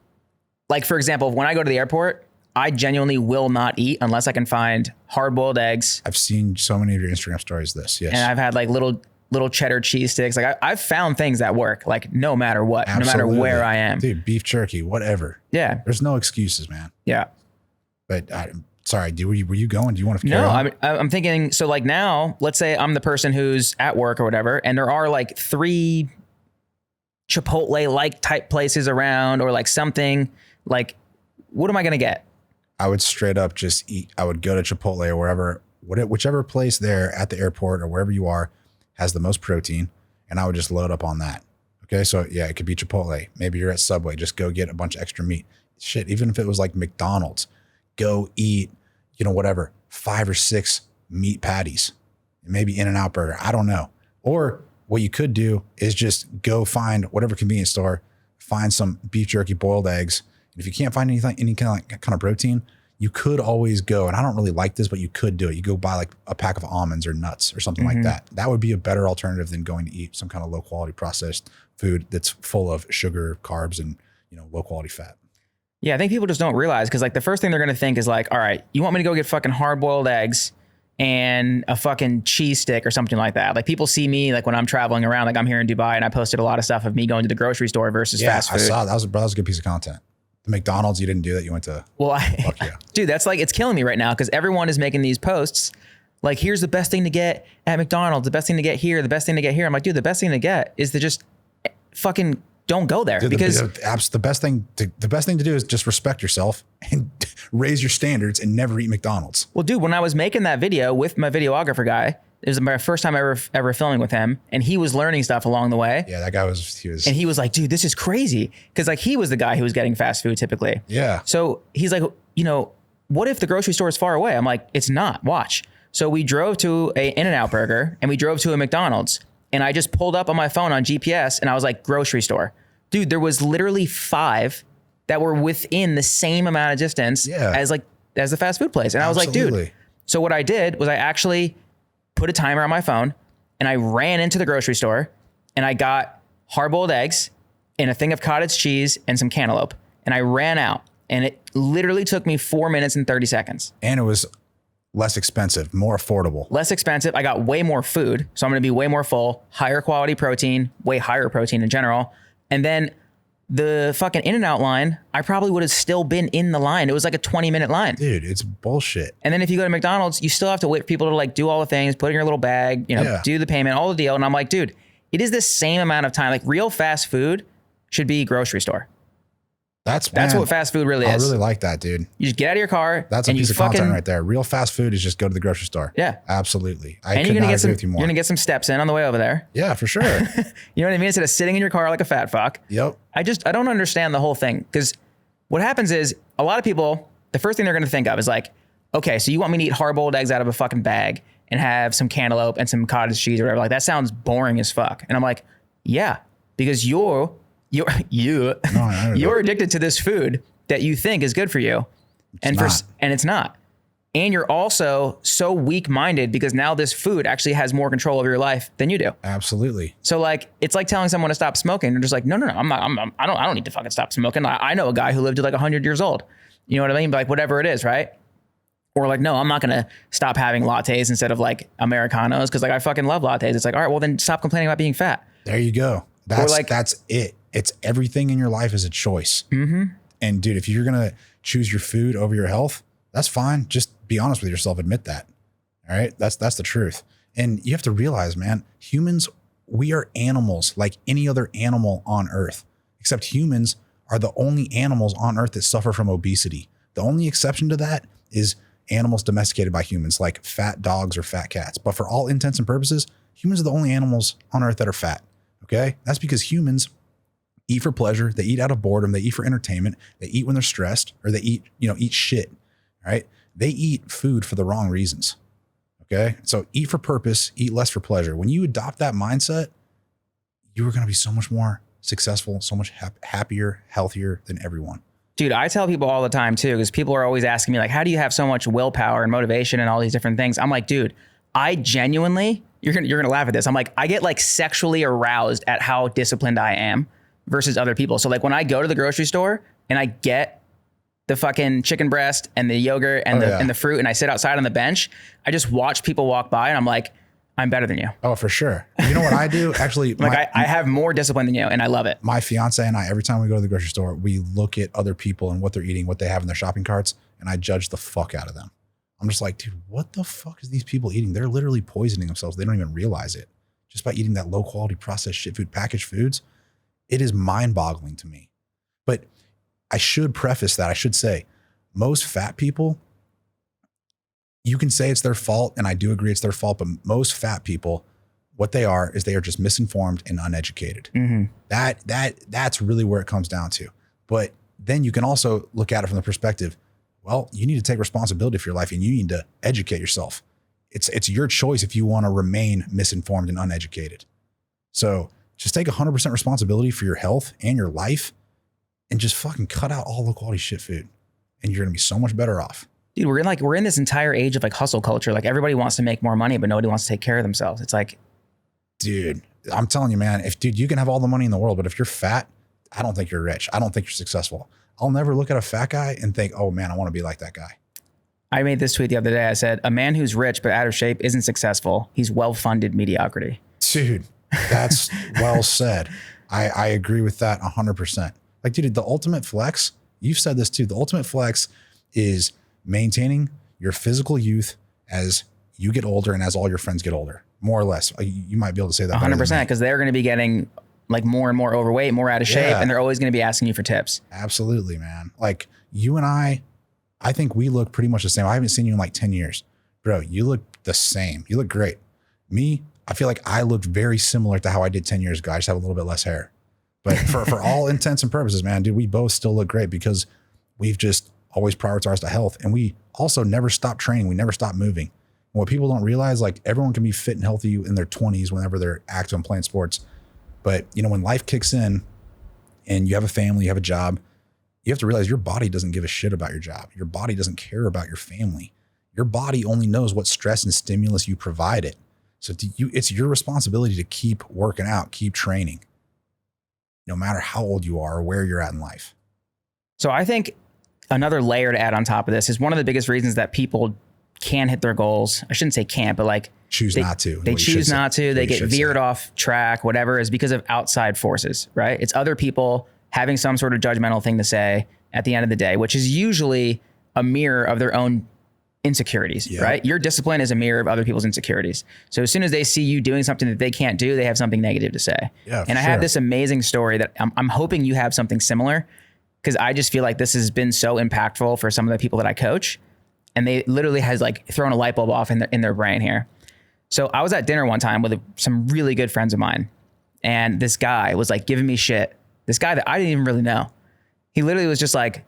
like, for example, when I go to the airport, I genuinely will not eat unless I can find hard-boiled eggs. I've seen so many of your Instagram stories yes. And I've had like little cheddar cheese sticks. Like I've found things that work, like no matter what, Absolutely. No matter where I am. Dude, beef jerky, whatever. Yeah. There's no excuses, man. Yeah. But sorry, were you going? Do you want to carry on? I'm thinking, so like now, let's say I'm the person who's at work or whatever, and there are like 3 Chipotle-like type places around or like something, like, what am I going to get? I would straight up just eat. I would go to Chipotle or wherever, whichever place there at the airport or wherever you are has the most protein, and I would just load up on that. Okay, so yeah, it could be Chipotle. Maybe you're at Subway, just go get a bunch of extra meat. Shit, even if it was like McDonald's, go eat, whatever, 5 or 6 meat patties, maybe In-N-Out burger. I don't know. Or what you could do is just go find whatever convenience store, find some beef jerky, boiled eggs. And if you can't find any kind of protein, you could always go, and I don't really like this, but you could do it. You go buy like a pack of almonds or nuts or something like that. That would be a better alternative than going to eat some kind of low quality processed food that's full of sugar, carbs, and low quality fat. Yeah, I think people just don't realize, because like the first thing they're going to think is like, all right, you want me to go get fucking hard-boiled eggs and a fucking cheese stick or something like that. Like people see me like when I'm traveling around, like I'm here in Dubai and I posted a lot of stuff of me going to the grocery store versus fast food. I saw that. That was a good piece of content. The McDonald's, you didn't do that. You went to. Well, dude, that's like, it's killing me right now because everyone is making these posts. Like, here's the best thing to get at McDonald's, the best thing to get here, the best thing to get here. I'm like, dude, the best thing to get is to just fucking don't go there, because the best thing to do is just respect yourself and raise your standards and never eat McDonald's. Well, dude, when I was making that video with my videographer guy, it was my first time ever filming with him, and he was learning stuff along the way. Yeah, that guy and he was like, dude, this is crazy, because like he was the guy who was getting fast food typically. Yeah. So he's like, what if the grocery store is far away? I'm like, it's not. Watch. So we drove to a In-N-Out burger and we drove to a McDonald's, and I just pulled up on my phone on GPS and I was like, grocery store. Dude, there was literally 5 that were within the same amount of distance as the fast food place. And I was like, dude. So what I did was I actually put a timer on my phone and I ran into the grocery store and I got hard-boiled eggs and a thing of cottage cheese and some cantaloupe. And I ran out, and it literally took me 4 minutes and 30 seconds. And it was less expensive, more affordable. Less expensive. I got way more food. So I'm going to be way more full, higher quality protein, way higher protein in general. And then the fucking In-N-Out line, I probably would have still been in the line. It was like a 20-minute line. Dude, it's bullshit. And then if you go to McDonald's, you still have to wait for people to like do all the things, put in your little bag, do the payment, all the deal. And I'm like, dude, it is the same amount of time. Like, real fast food should be grocery store. That's what fast food really is. I really like that, dude. You just get out of your car. That's a piece of content right there. Real fast food is just go to the grocery store. Yeah. Absolutely. And you're going to get some steps in on the way over there. Yeah, for sure. You know what I mean? Instead of sitting in your car like a fat fuck. Yep. I don't understand the whole thing, because what happens is a lot of people, the first thing they're going to think of is like, okay, so you want me to eat hard-boiled eggs out of a fucking bag and have some cantaloupe and some cottage cheese or whatever. Like, that sounds boring as fuck. And I'm like, yeah, because you're addicted to this food that you think is good for you. And it's not. And you're also so weak-minded because now this food actually has more control over your life than you do. Absolutely. So like, it's like telling someone to stop smoking. They're just like, no, I don't need to fucking stop smoking. I know a guy who lived to like 100 years old. You know what I mean? Like whatever it is, right? Or like, no, I'm not going to stop having lattes instead of like Americanos because like I fucking love lattes. It's like, all right, well then stop complaining about being fat. There you go. That's it. It's everything in your life is a choice. Mm-hmm. And dude, if you're going to choose your food over your health, that's fine. Just be honest with yourself. Admit that. All right. That's the truth. And you have to realize, man, humans, we are animals like any other animal on earth, except humans are the only animals on earth that suffer from obesity. The only exception to that is animals domesticated by humans, like fat dogs or fat cats. But for all intents and purposes, humans are the only animals on earth that are fat. Okay. That's because humans eat for pleasure. They eat out of boredom. They eat for entertainment. They eat when they're stressed, or they eat shit. Right. They eat food for the wrong reasons. Okay. So eat for purpose, eat less for pleasure. When you adopt that mindset, you are going to be so much more successful, so much happier, healthier than everyone. Dude, I tell people all the time too, because people are always asking me like, how do you have so much willpower and motivation and all these different things? I'm like, dude, I genuinely, you're gonna laugh at this. I'm like, I get like sexually aroused at how disciplined I am versus other people. So like when I go to the grocery store and I get the fucking chicken breast and the yogurt and and the fruit and I sit outside on the bench, I just watch people walk by and I'm like, I'm better than you. Oh, for sure. You know what I do? Actually, like I have more discipline than you and I love it. My fiance and I, every time we go to the grocery store, we look at other people and what they're eating, what they have in their shopping carts, and I judge the fuck out of them. I'm just like, dude, what the fuck is these people eating? They're literally poisoning themselves. They don't even realize it. Just by eating that low quality processed shit food, packaged foods, it is mind boggling to me. But I should preface that. I should say most fat people, you can say it's their fault, and I do agree it's their fault, but most fat people, what they are is they are just misinformed and uneducated. Mm-hmm. That's really where it comes down to. But then you can also look at it from the perspective, well, you need to take responsibility for your life and you need to educate yourself. It's your choice if you want to remain misinformed and uneducated. So just take 100% responsibility for your health and your life and just fucking cut out all low quality shit food. And you're going to be so much better off. Dude, we're in this entire age of like hustle culture. Like everybody wants to make more money, but nobody wants to take care of themselves. It's like, dude, I'm telling you, man, you can have all the money in the world, but if you're fat, I don't think you're rich. I don't think you're successful. I'll never look at a fat guy and think, oh man, I want to be like that guy. I made this tweet the other day. I said, a man who's rich but out of shape isn't successful. He's well-funded mediocrity. Dude, that's well said. I agree with that 100%. Like, dude, the ultimate flex, you've said this too. The ultimate flex is maintaining your physical youth as you get older and as all your friends get older, more or less. You might be able to say that 100%, because they're going to be getting like more and more overweight, more out of shape, and they're always going to be asking you for tips. Absolutely, man. Like you and I think we look pretty much the same. I haven't seen you in like 10 years. Bro, you look the same. You look great. Me, I feel like I looked very similar to how I did 10 years ago. I just have a little bit less hair. But for all intents and purposes, man, dude, we both still look great because we've just always prioritized our health. And we also never stopped training. We never stopped moving. And what people don't realize, like everyone can be fit and healthy in their 20s whenever they're active and playing sports. But you know, when life kicks in and you have a family, you have a job, you have to realize your body doesn't give a shit about your job. Your body doesn't care about your family. Your body only knows what stress and stimulus you provide it. So it's your responsibility to keep working out, keep training, no matter how old you are or where you're at in life. So I think another layer to add on top of this is one of the biggest reasons that people can hit their goals. I shouldn't say can't, but like choose not to. They choose not to. They get veered off track, whatever, is because of outside forces, right? It's other people having some sort of judgmental thing to say at the end of the day, which is usually a mirror of their own insecurities, right? Your discipline is a mirror of other people's insecurities. So as soon as they see you doing something that they can't do, they have something negative to say. Yeah, and I have this amazing story that I'm hoping you have something similar, because I just feel like this has been so impactful for some of the people that I coach, and they literally has like thrown a light bulb off in their brain here. So I was at dinner one time with some really good friends of mine, and this guy was like giving me shit. This guy that I didn't even really know. He literally was just like,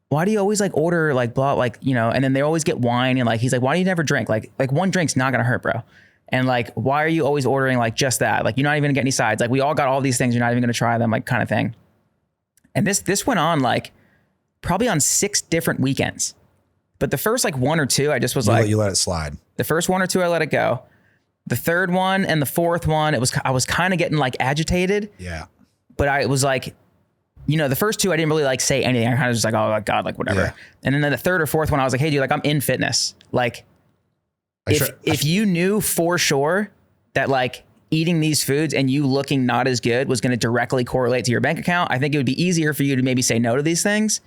why do you always like order like blah, like, you know, and then they always get wine, and like, he's like, why do you never drink? Like one drink's not gonna hurt, bro. And like, why are you always ordering like just that? Like, you're not even gonna get any sides. Like, we all got all these things. You're not even gonna try them, like kind of thing. And this went on like probably on 6 different weekends. But the first like 1 or 2, I just was you let it slide. The first 1 or 2, I let it go. The third one and the fourth one, I was kind of getting like agitated. Yeah. But I was like, the first two, I didn't really like say anything. I kind of just like, oh my God, like whatever. Yeah. And then the third or fourth one, I was like, hey dude, like I'm in fitness. Like if you knew for sure that like eating these foods and you looking not as good was going to directly correlate to your bank account, I think it would be easier for you to maybe say no to these things.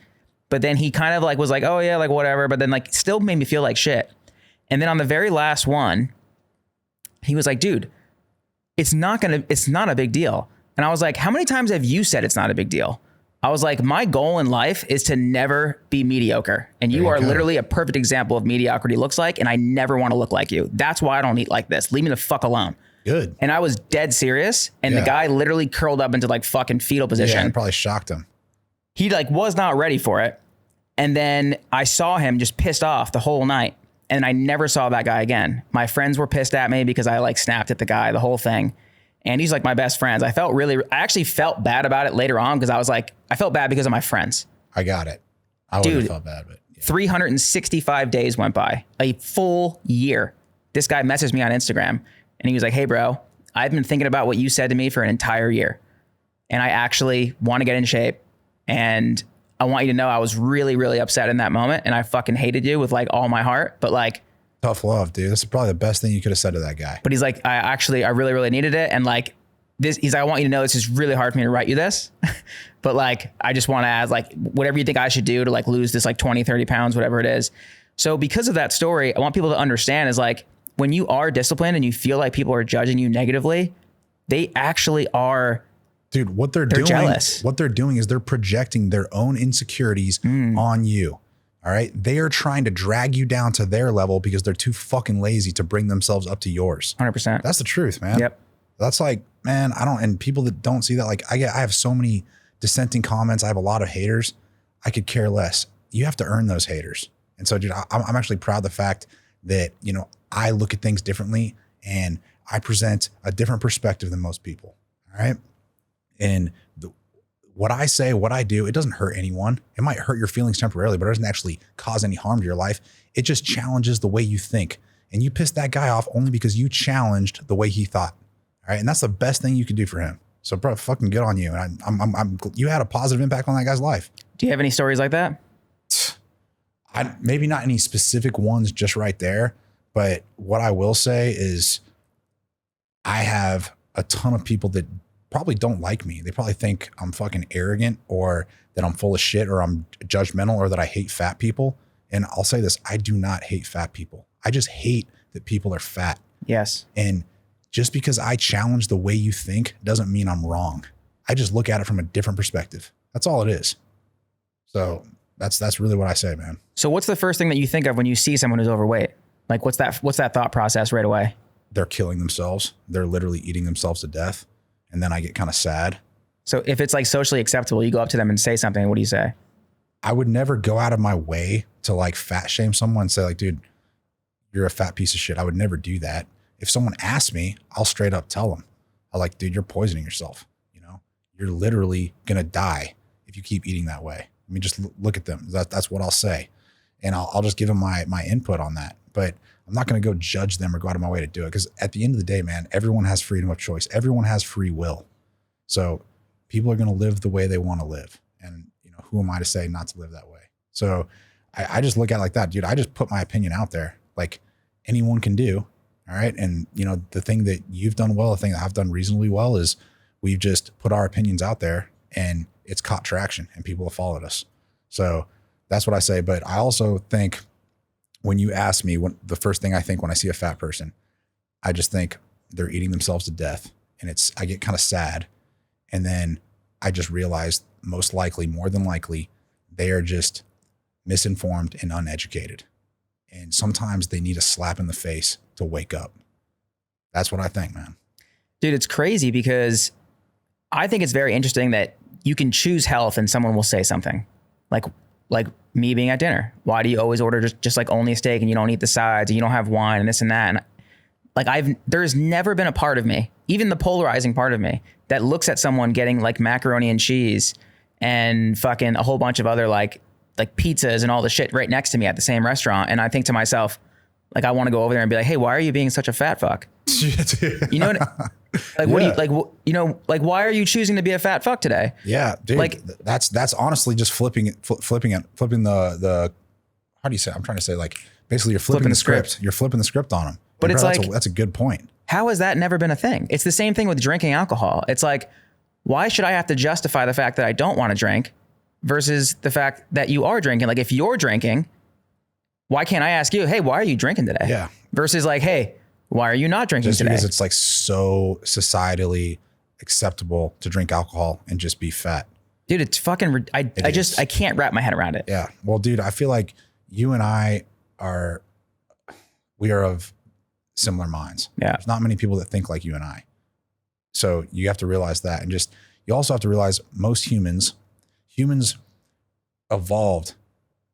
But then he kind of like was like, oh yeah, like whatever. But then like still made me feel like shit. And then on the very last one, he was like, dude, it's not a big deal. And I was like, how many times have you said it's not a big deal? I was like, my goal in life is to never be mediocre. And you are literally a perfect example of mediocrity looks like. And I never want to look like you. That's why I don't eat like this. Leave me the fuck alone. Good. And I was dead serious. And the guy literally curled up into like fucking fetal position. Yeah, it probably shocked him. He like was not ready for it. And then I saw him just pissed off the whole night. And I never saw that guy again. My friends were pissed at me because I like snapped at the guy, the whole thing. And he's like my best friends. I actually felt bad about it later on because I was like, I felt bad because of my friends. I got it. I wouldn't have felt bad, but 365 days went by, a full year. This guy messaged me on Instagram and he was like, hey bro, I've been thinking about what you said to me for an entire year. And I actually want to get in shape. And I want you to know I was really, really upset in that moment. And I fucking hated you with like all my heart, but like, tough love, dude. This is probably the best thing you could have said to that guy. But he's like, I really, really needed it. And like this, he's like, I want you to know this is really hard for me to write you this. But like, I just want to add like whatever you think I should do to like lose this like 20, 30 pounds, whatever it is. So because of that story, I want people to understand is like, when you are disciplined and you feel like people are judging you negatively, they actually are. Dude, what they're doing, jealous. What they're doing is they're projecting their own insecurities on you. All right. They are trying to drag you down to their level because they're too fucking lazy to bring themselves up to yours. 100%. That's the truth, man. Yep. That's like, man, and people that don't see that, like I have so many dissenting comments. I have a lot of haters. I could care less. You have to earn those haters. And so, dude, I'm actually proud of the fact that, I look at things differently and I present a different perspective than most people. All right. And what I say, what I do, it doesn't hurt anyone. It might hurt your feelings temporarily, but it doesn't actually cause any harm to your life. It just challenges the way you think. And you pissed that guy off only because you challenged the way he thought. All right. And that's the best thing you could do for him. So bro, fucking good on you. And you had a positive impact on that guy's life. Do you have any stories like that? Maybe not any specific ones just right there. But what I will say is I have a ton of people that probably don't like me. They probably think I'm fucking arrogant or that I'm full of shit or I'm judgmental or that I hate fat people. And I'll say this, I do not hate fat people. I just hate that people are fat. Yes. And just because I challenge the way you think doesn't mean I'm wrong. I just look at it from a different perspective. That's all it is. So that's really what I say, man. So what's the first thing that you think of when you see someone who's overweight? Like what's that thought process right away? They're killing themselves. They're literally eating themselves to death. And then I get kind of sad. So if it's like socially acceptable, you go up to them and say something, what do you say? I would never go out of my way to like fat shame someone and say like, dude, you're a fat piece of shit. I would never do that. If someone asks me, I'll straight up tell them. I'm like, dude, you're poisoning yourself. You're literally going to die if you keep eating that way. I mean, just look at them. That's what I'll say. And I'll just give them my input on that. But I'm not going to go judge them or go out of my way to do it. Because at the end of the day, man, everyone has freedom of choice. Everyone has free will. So people are going to live the way they want to live. And who am I to say not to live that way? So I just look at it like that, dude. I just put my opinion out there like anyone can do. All right. And the thing that you've done well, the thing that I've done reasonably well is we've just put our opinions out there and it's caught traction and people have followed us. So that's what I say. But I also think when you ask me, the first thing I think when I see a fat person, I just think they're eating themselves to death. And I get kind of sad. And then I just realize more than likely, they are just misinformed and uneducated. And sometimes they need a slap in the face to wake up. That's what I think, man. Dude, it's crazy because I think it's very interesting that you can choose health and someone will say something like me being at dinner. Why do you always order just like only a steak and you don't eat the sides and you don't have wine and this and that? And like there's never been a part of me, even the polarizing part of me, that looks at someone getting like macaroni and cheese and fucking a whole bunch of other like pizzas and all the shit right next to me at the same restaurant. And I think to myself, like, I want to go over there and be like, hey, why are you being such a fat fuck? You know what? Like, what do you like? Why are you choosing to be a fat fuck today? Yeah, dude. Like that's honestly just flipping the. How do you say? I'm trying to say like basically you're flipping the script. You're flipping the script on them. But it's like that's a good point. How has that never been a thing? It's the same thing with drinking alcohol. It's like, why should I have to justify the fact that I don't want to drink versus the fact that you are drinking? Like if you're drinking, why can't I ask you, hey, why are you drinking today? Yeah. Versus like, hey, why are you not drinking just today? Because it's like so societally acceptable to drink alcohol and just be fat. Dude, it's fucking, I can't wrap my head around it. Yeah. Well, dude, I feel like you and I we are of similar minds. Yeah. There's not many people that think like you and I. So you have to realize that. And you also have to realize most humans evolved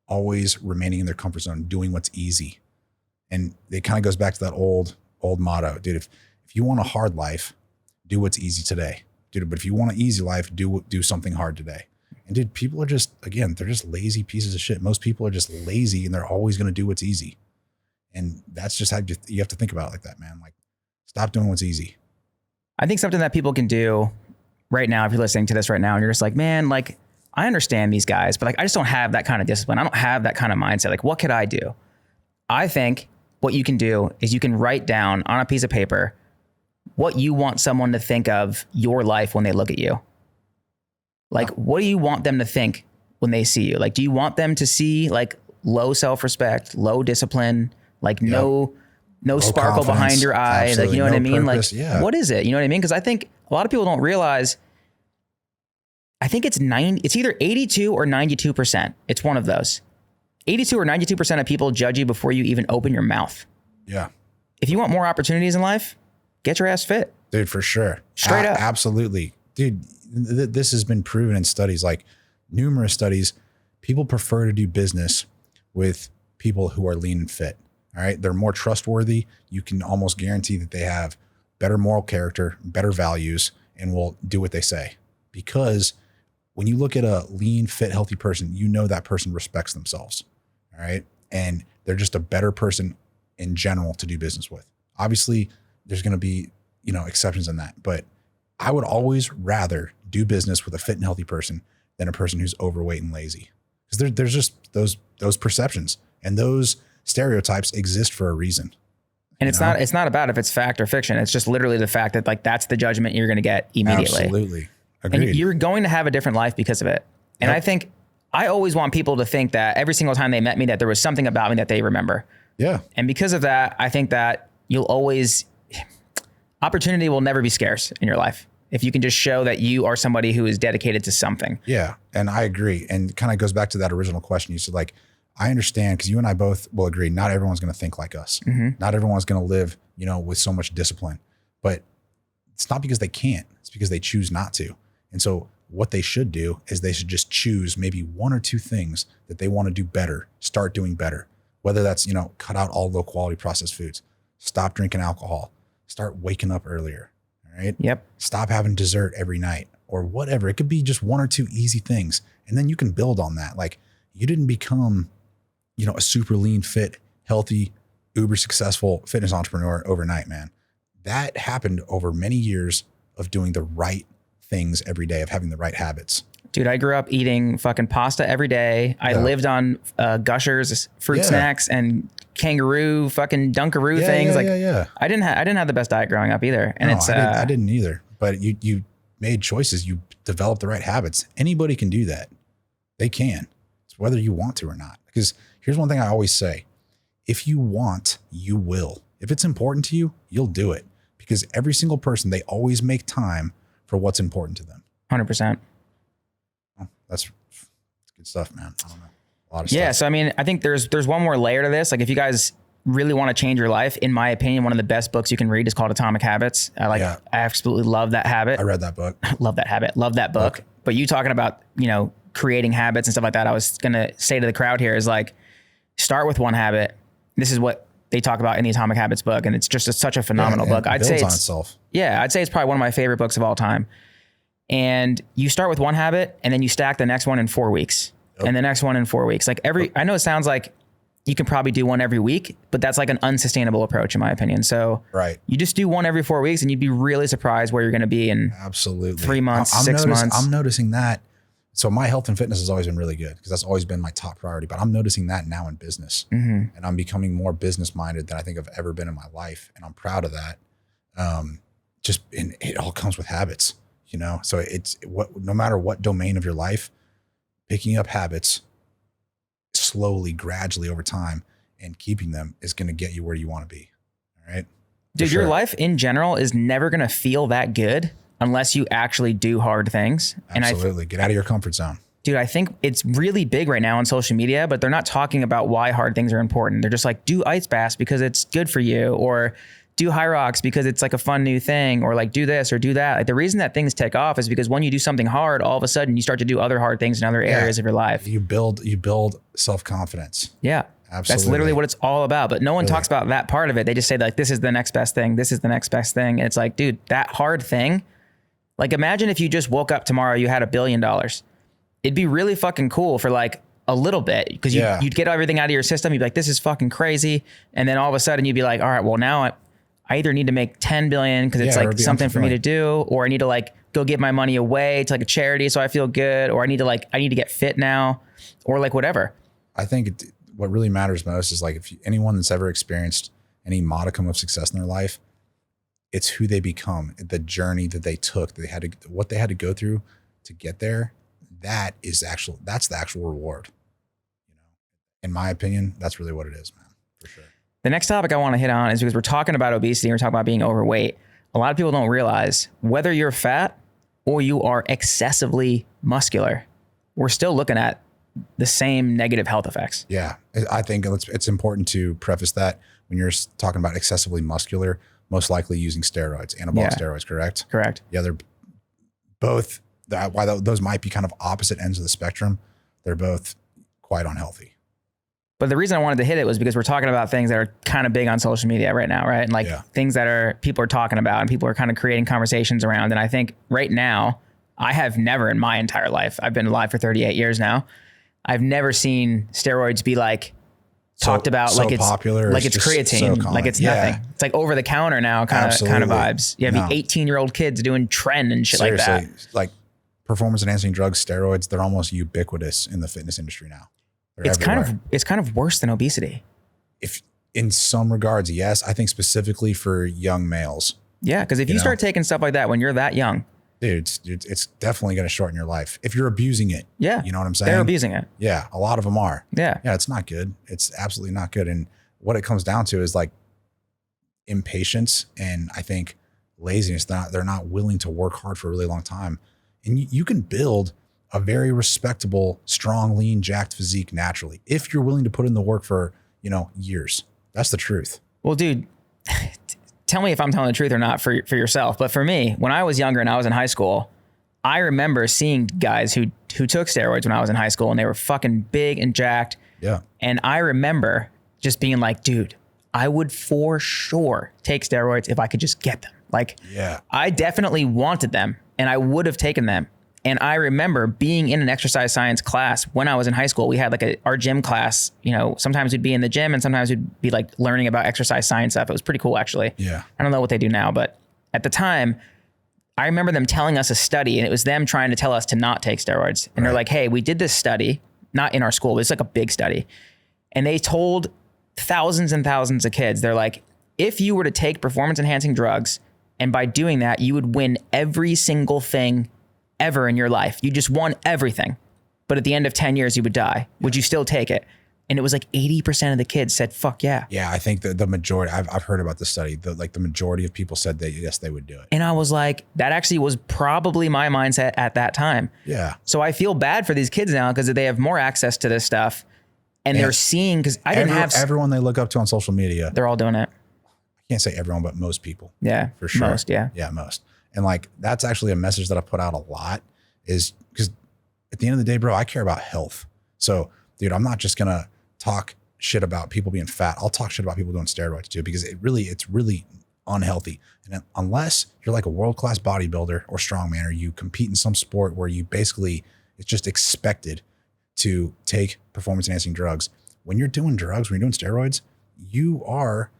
always remaining in their comfort zone, doing what's easy. And it kind of goes back to that old motto, dude, if you want a hard life, do what's easy today, dude. But if you want an easy life, do something hard today. And dude, people are just, again, they're just lazy pieces of shit. Most people are just lazy and they're always going to do what's easy. And that's just how you have to think about it like that, man. Like stop doing what's easy. I think something that people can do right now, if you're listening to this right now and you're just like, man, like I understand these guys, but like, I just don't have that kind of discipline. I don't have that kind of mindset. Like, what could I do? I think what you can do is you can write down on a piece of paper what you want someone to think of your life when they look at you. Like, what do you want them to think when they see you? Like, do you want them to see like low self-respect, low discipline, like no sparkle behind your eye? Absolutely. Like, you know what I mean? Purpose, like, what is it? You know what I mean? Because I think a lot of people don't realize, I think it's either 82 or 92%. It's one of those. 82 or 92% of people judge you before you even open your mouth. Yeah. If you want more opportunities in life, get your ass fit. Dude, for sure. Straight up. Absolutely. Dude, this has been proven in studies, like numerous studies. People prefer to do business with people who are lean and fit. All right. They're more trustworthy. You can almost guarantee that they have better moral character, better values, and will do what they say. Because when you look at a lean, fit, healthy person, you know that person respects themselves. All right. And they're just a better person in general to do business with. Obviously, there's going to be, exceptions in that. But I would always rather do business with a fit and healthy person than a person who's overweight and lazy. Because there's just those perceptions and those stereotypes exist for a reason. And it's not about if it's fact or fiction. It's just literally the fact that like that's the judgment you're going to get immediately. Absolutely. Agreed. And you're going to have a different life because of it. And I think I always want people to think that every single time they met me, that there was something about me that they remember. Yeah. And because of that, I think that opportunity will never be scarce in your life if you can just show that you are somebody who is dedicated to something. Yeah. And I agree. And it kind of goes back to that original question. You said, like, I understand, because you and I both will agree, not everyone's going to think like us. Mm-hmm. Not everyone's going to live, with so much discipline. But it's not because they can't. It's because they choose not to. And so what they should do is they should just choose maybe one or two things that they want to do better, start doing better. Whether that's, cut out all low quality processed foods, stop drinking alcohol, start waking up earlier. All right. Yep. Stop having dessert every night or whatever. It could be just one or two easy things. And then you can build on that. Like, you didn't become, a super lean, fit, healthy, uber successful fitness entrepreneur overnight, man. That happened over many years of doing the right things every day, of having the right habits. Dude, I grew up eating fucking pasta every day. I lived on Gushers fruit snacks and kangaroo fucking Dunkaroo things. I didn't have the best diet growing up either. And I didn't either. But you made choices. You developed the right habits. Anybody can do that. They can. It's whether you want to or not. Because here's one thing I always say. If you want, you will. If it's important to you, you'll do it. Because every single person, they always make time for what's important to them. 100%. That's good stuff, man. I don't know. A lot of stuff. Yeah. So, I mean, I think there's one more layer to this. Like, if you guys really want to change your life, in my opinion, one of the best books you can read is called Atomic Habits. I absolutely love that habit. I read that book. Love that habit. Love that book. Okay. But you talking about, creating habits and stuff like that, I was going to say to the crowd here is like, start with one habit. This is what they talk about in the Atomic Habits book. And it's just such a phenomenal book. I'd say it's probably one of my favorite books of all time. And you start with one habit and then you stack the next one in 4 weeks and the next one in 4 weeks. Like I know it sounds like you can probably do one every week, but that's like an unsustainable approach in my opinion. So you just do one every 4 weeks and you'd be really surprised where you're going to be in absolutely 3 months, 6 months. I'm noticing that. So my health and fitness has always been really good because that's always been my top priority, but I'm noticing that now in business and I'm becoming more business minded than I think I've ever been in my life. And I'm proud of that. It all comes with habits, you know? So no matter what domain of your life, picking up habits slowly, gradually over time and keeping them is going to get you where you want to be. All right. Dude, your life in general is never going to feel that good unless you actually do hard things. Absolutely. Get out of your comfort zone. Dude, I think it's really big right now on social media, but they're not talking about why hard things are important. They're just like, do ice baths because it's good for you, or do high rocks because it's like a fun new thing, or like do this or do that. Like the reason that things take off is because when you do something hard, all of a sudden you start to do other hard things in other areas of your life. You build self-confidence. Yeah. Absolutely. That's literally what it's all about. But no one talks about that part of it. They just say like, this is the next best thing. This is the next best thing. And it's like, dude, that hard thing. Like imagine if you just woke up tomorrow, you had $1 billion. It'd be really fucking cool for like a little bit because you'd get everything out of your system. You'd be like, this is fucking crazy. And then all of a sudden you'd be like, all right, well now I either need to make 10 billion because it's like something for me to do, or I need to like go give my money away to like a charity so I feel good, or I need to get fit now, or like whatever. I think what really matters most is like if anyone that's ever experienced any modicum of success in their life, it's who they become, the journey that they took, what they had to go through to get there. That's the actual reward. You know, in my opinion, that's really what it is, man, for sure. The next topic I want to hit on is because we're talking about obesity and we're talking about being overweight. A lot of people don't realize whether you're fat or you are excessively muscular, we're still looking at the same negative health effects. Yeah. I think it's important to preface that when you're talking about excessively muscular, most likely using steroids, anabolic steroids, correct? Correct. Yeah. They're both, while those might be kind of opposite ends of the spectrum, they're both quite unhealthy. But the reason I wanted to hit it was because we're talking about things that are kind of big on social media right now, right? And like things that people are talking about and people are kind of creating conversations around. And I think right now, I have never in my entire life, I've been alive for 38 years now, I've never seen steroids be like talked about like it's popular, like it's creatine, like it's nothing. It's like over the counter now kind of vibes. You have 18-year-old kids doing tren and shit like that. Like performance enhancing drugs, steroids, they're almost ubiquitous in the fitness industry now. It's kind of worse than obesity. If in some regards, yes. I think specifically for young males. Yeah, because if you start taking stuff like that when you're that young, dude, it's definitely going to shorten your life if you're abusing it. Yeah, you know what I'm saying? They're abusing it. Yeah, a lot of them are. Yeah, it's not good. It's absolutely not good. And what it comes down to is like impatience and I think laziness. They're not willing to work hard for a really long time. And you can build a very respectable, strong, lean, jacked physique naturally if you're willing to put in the work for, years. That's the truth. Well, dude, tell me if I'm telling the truth or not for yourself. But for me, when I was younger and I was in high school, I remember seeing guys who took steroids when I was in high school and they were fucking big and jacked. Yeah. And I remember just being like, dude, I would for sure take steroids if I could just get them. Like, I definitely wanted them and I would have taken them. And I remember being in an exercise science class when I was in high school. We had like our gym class, sometimes we'd be in the gym and sometimes we'd be like learning about exercise science stuff. It was pretty cool, actually. Yeah. I don't know what they do now, but at the time, I remember them telling us a study and it was them trying to tell us to not take steroids. And they're like, hey, we did this study, not in our school, but it's like a big study. And they told thousands and thousands of kids, they're like, if you were to take performance enhancing drugs and by doing that, you would win every single thing ever in your life. You just won everything. But at the end of 10 years, you would die. Would you still take it? And it was like 80% of the kids said, fuck yeah. Yeah, I think the majority, I've heard about the study, the majority of people said that yes, they would do it. And I was like, that actually was probably my mindset at that time. Yeah. So I feel bad for these kids now because they have more access to this stuff and they're seeing, because I didn't have. Everyone they look up to on social media. They're all doing it. I can't say everyone, but most people. Yeah. For sure. Most, yeah. Yeah, most. And like, that's actually a message that I put out a lot is because at the end of the day, bro, I care about health. So dude, I'm not just going to talk shit about people being fat. I'll talk shit about people doing steroids too, because it's really unhealthy. And unless you're like a world-class bodybuilder or strongman, or you compete in some sport where you basically, it's just expected to take performance enhancing drugs, when you're doing drugs, when you're doing steroids, you are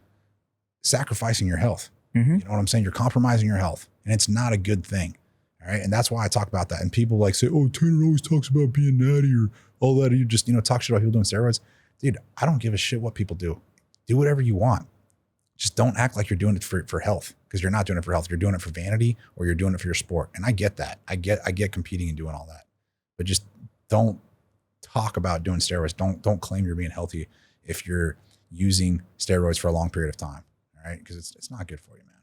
sacrificing your health. You know what I'm saying? You're compromising your health, and it's not a good thing. All right. And that's why I talk about that. And people like say, oh, Tanner always talks about being natty or all that. You just, talk shit about people doing steroids. Dude, I don't give a shit what people do. Do whatever you want. Just don't act like you're doing it for health, because you're not doing it for health. You're doing it for vanity, or you're doing it for your sport. And I get that. I get competing and doing all that. But just don't talk about doing steroids. Don't claim you're being healthy if you're using steroids for a long period of time. All right. Because it's not good for you, man.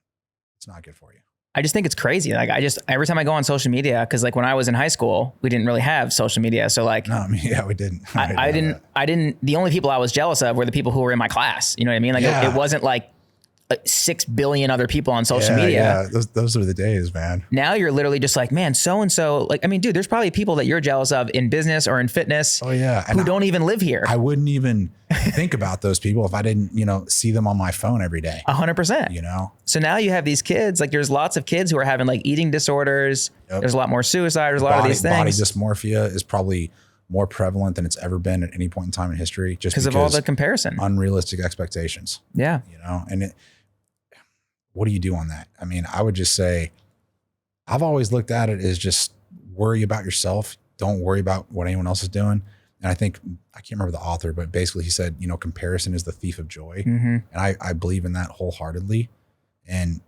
It's not good for you. I just think it's crazy. Like every time I go on social media, cause like when I was in high school, we didn't really have social media. So like, no, I mean, yeah, we didn't. I didn't, the only people I was jealous of were the people who were in my class. You know what I mean? Like it wasn't like 6 billion other people on social media. Yeah, those are the days, man. Now you're literally just like, man, so-and-so, like, I mean, dude, there's probably people that you're jealous of in business or in fitness who don't even live here. I wouldn't even think about those people if I didn't, see them on my phone every day. 100%. So now you have these kids, like there's lots of kids who are having like eating disorders. Yep. There's a lot more suicide. There's a lot of these things. Body dysmorphia is probably more prevalent than it's ever been at any point in time in history. Just because of all the comparison. Unrealistic expectations. Yeah. And what do you do on that? I mean, I would just say, I've always looked at it as just worry about yourself. Don't worry about what anyone else is doing. And I think, I can't remember the author, but basically he said, comparison is the thief of joy. And I believe in that wholeheartedly. And,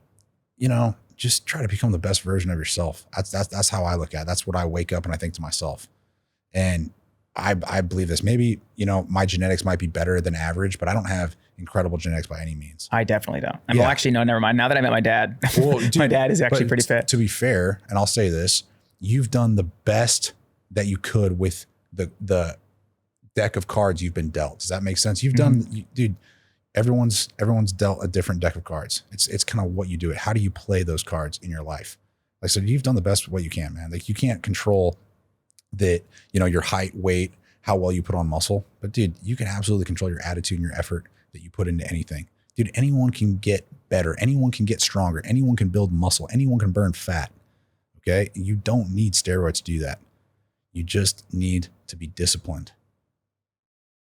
just try to become the best version of yourself. That's how I look at it. That's what I wake up and I think to myself. And I believe this. Maybe, my genetics might be better than average, but I don't have incredible genetics by any means. I definitely don't. Well, actually, no, never mind. Now that I met my dad, my dad is actually pretty fit. To be fair, and I'll say this, you've done the best that you could with the deck of cards you've been dealt. Does that make sense? You've done, dude, everyone's dealt a different deck of cards. It's kind of what you do it. How do you play those cards in your life? Like, so you've done the best what you can, man. Like, you can't control that, your height, weight, how well you put on muscle, but dude, you can absolutely control your attitude and your effort that you put into anything. Dude, anyone can get better. Anyone can get stronger. Anyone can build muscle. Anyone can burn fat. Okay. You don't need steroids to do that. You just need to be disciplined.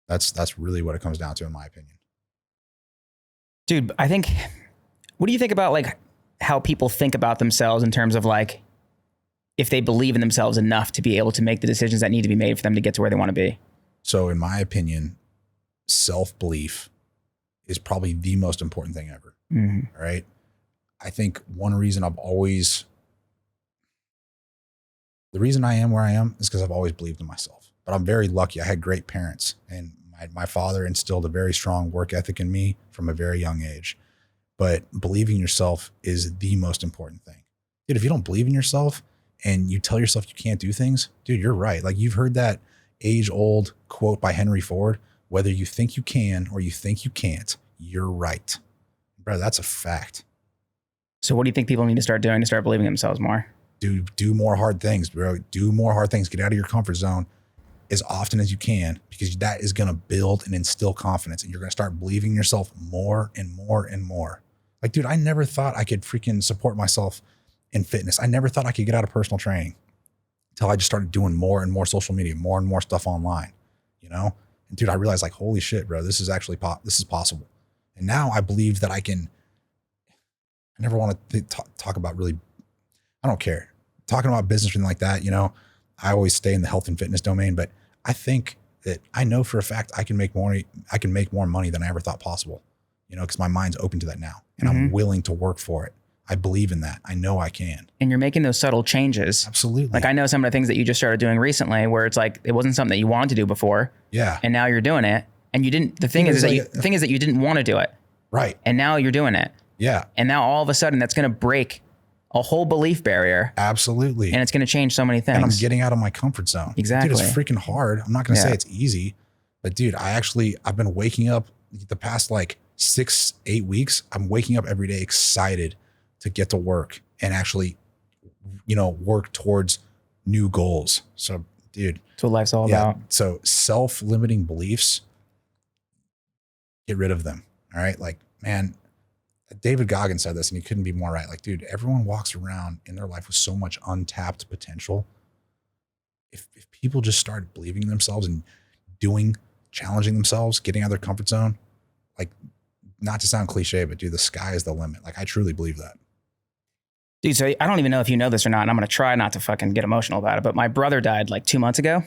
That's really what it comes down to, in my opinion. Dude, I think, what do you think about like how people think about themselves in terms of like, if they believe in themselves enough to be able to make the decisions that need to be made for them to get to where they want to be? So in my opinion, self-belief is probably the most important thing ever. All right. I think one reason the reason I am where I am is because I've always believed in myself, but I'm very lucky. I had great parents, and my father instilled a very strong work ethic in me from a very young age. But believing in yourself is the most important thing. Dude, if you don't believe in yourself and you tell yourself you can't do things, dude, you're right. Like, you've heard that age-old quote by Henry Ford, whether you think you can or you think you can't, you're right. Bro, that's a fact. So what do you think people need to start doing to start believing in themselves more? Do more hard things, bro. Do more hard things. Get out of your comfort zone as often as you can, because that is going to build and instill confidence, and you're going to start believing in yourself more and more and more. Like, dude, I never thought I could freaking support myself in fitness. I never thought I could get out of personal training until I just started doing more and more social media, more and more stuff online, And dude, I realized, like, holy shit, bro, this is actually, this is possible. And now I believe that I never want to talk about really, I don't care. Talking about business or anything like that, I always stay in the health and fitness domain, but I think that I know for a fact I can make more money than I ever thought possible, because my mind's open to that now, and I'm willing to work for it. I believe in that. I know I can. And you're making those subtle changes. Absolutely. Like, I know some of the things that you just started doing recently where it's like, it wasn't something that you wanted to do before. Yeah. And now you're doing it. And you didn't, the thing is that you didn't want to do it. Right. And now you're doing it. Yeah. And now all of a sudden that's going to break a whole belief barrier. Absolutely. And it's going to change so many things. And I'm getting out of my comfort zone. Exactly. Dude, it's freaking hard. I'm not going to say it's easy, but dude, I've been waking up the past like 6-8 weeks. I'm waking up every day excited to get to work and actually, work towards new goals. So dude, that's what life's all about. So self-limiting beliefs, get rid of them. All right. Like, man, David Goggins said this, and he couldn't be more right. Like, dude, everyone walks around in their life with so much untapped potential. If people just started believing in themselves and doing challenging themselves, getting out of their comfort zone, like, not to sound cliche, but dude, the sky is the limit. Like, I truly believe that. Dude, so I don't even know if you know this or not, and I'm going to try not to fucking get emotional about it, but my brother died like 2 months ago,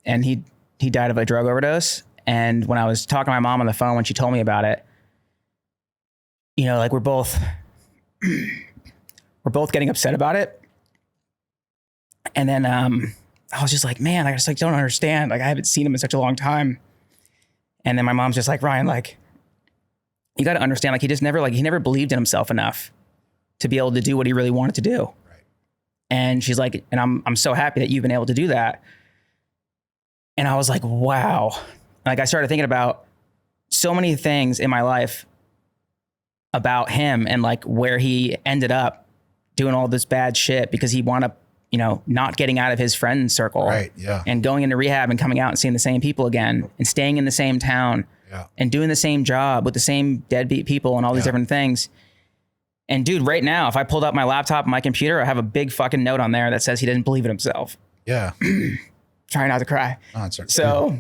and he died of a drug overdose. And when I was talking to my mom on the phone, when she told me about it, you know, like we're both getting upset about it. And then I was just like, man, I just like don't understand. Like I haven't seen him in such a long time. And then my mom's just like, Ryan, like you got to understand, like he never believed in himself enough to be able to do what he really wanted to do. Right. And she's like, and I'm so happy that you've been able to do that. And I was like, wow. Like I started thinking about so many things in my life about him and like where he ended up doing all this bad shit because he wound up, you know, not getting out of his friend circle. Right. Yeah. And going into rehab and coming out and seeing the same people again and staying in the same town. Yeah. And doing the same job with the same deadbeat people and all these different things. And dude, right now, if I pulled up my laptop and my computer, I have a big fucking note on there that says he doesn't believe in himself. Yeah. Try not to cry. Oh, that's right. So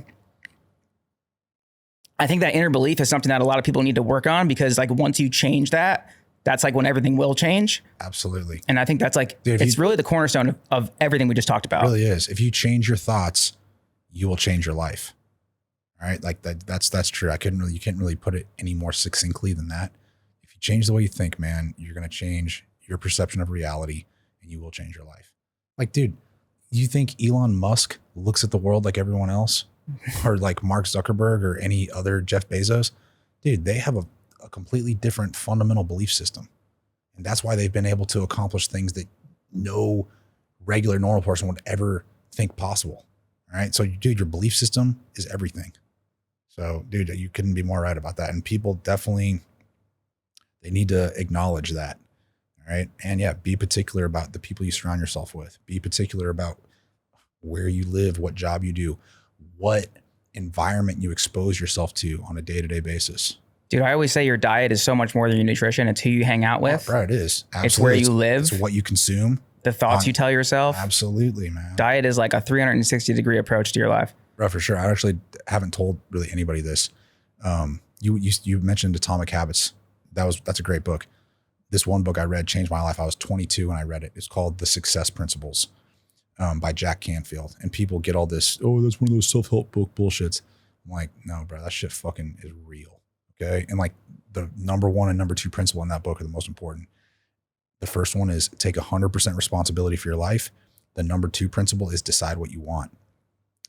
I think that inner belief is something that a lot of people need to work on because like once you change that, that's like when everything will change. Absolutely. And I think that's like, dude, it's really the cornerstone of everything we just talked about. It really is. If you change your thoughts, you will change your life. All right. Like that's true. You can't really put it any more succinctly than that. If you change the way you think, man, you're going to change your perception of reality and you will change your life. Like, dude, you think Elon Musk looks at the world like everyone else or like Mark Zuckerberg or any other Jeff Bezos? Dude, they have a completely different fundamental belief system. And that's why they've been able to accomplish things that no regular normal person would ever think possible. All right. So dude, your belief system is everything. So dude, you couldn't be more right about that. And people definitely, they need to acknowledge that. All right. And yeah, be particular about the people you surround yourself with. Be particular about where you live, what job you do, what environment you expose yourself to on a day-to-day basis. Dude, I always say your diet is so much more than your nutrition. It's who you hang out with. Right, it is. Absolutely. It's where you live. It's what you consume. The thoughts you tell yourself. Absolutely, man. Diet is like a 360-degree approach to your life. Bro, for sure. I actually haven't told really anybody this. You mentioned Atomic Habits. That's a great book. This one book I read changed my life. I was 22 when I read it. It's called The Success Principles by Jack Canfield. And people get all this, oh, that's one of those self-help book bullshits. I'm like, no, bro, that shit fucking is real. Okay. And like the number one and number two principle in that book are the most important. The first one is take 100% responsibility for your life. The number two principle is decide what you want.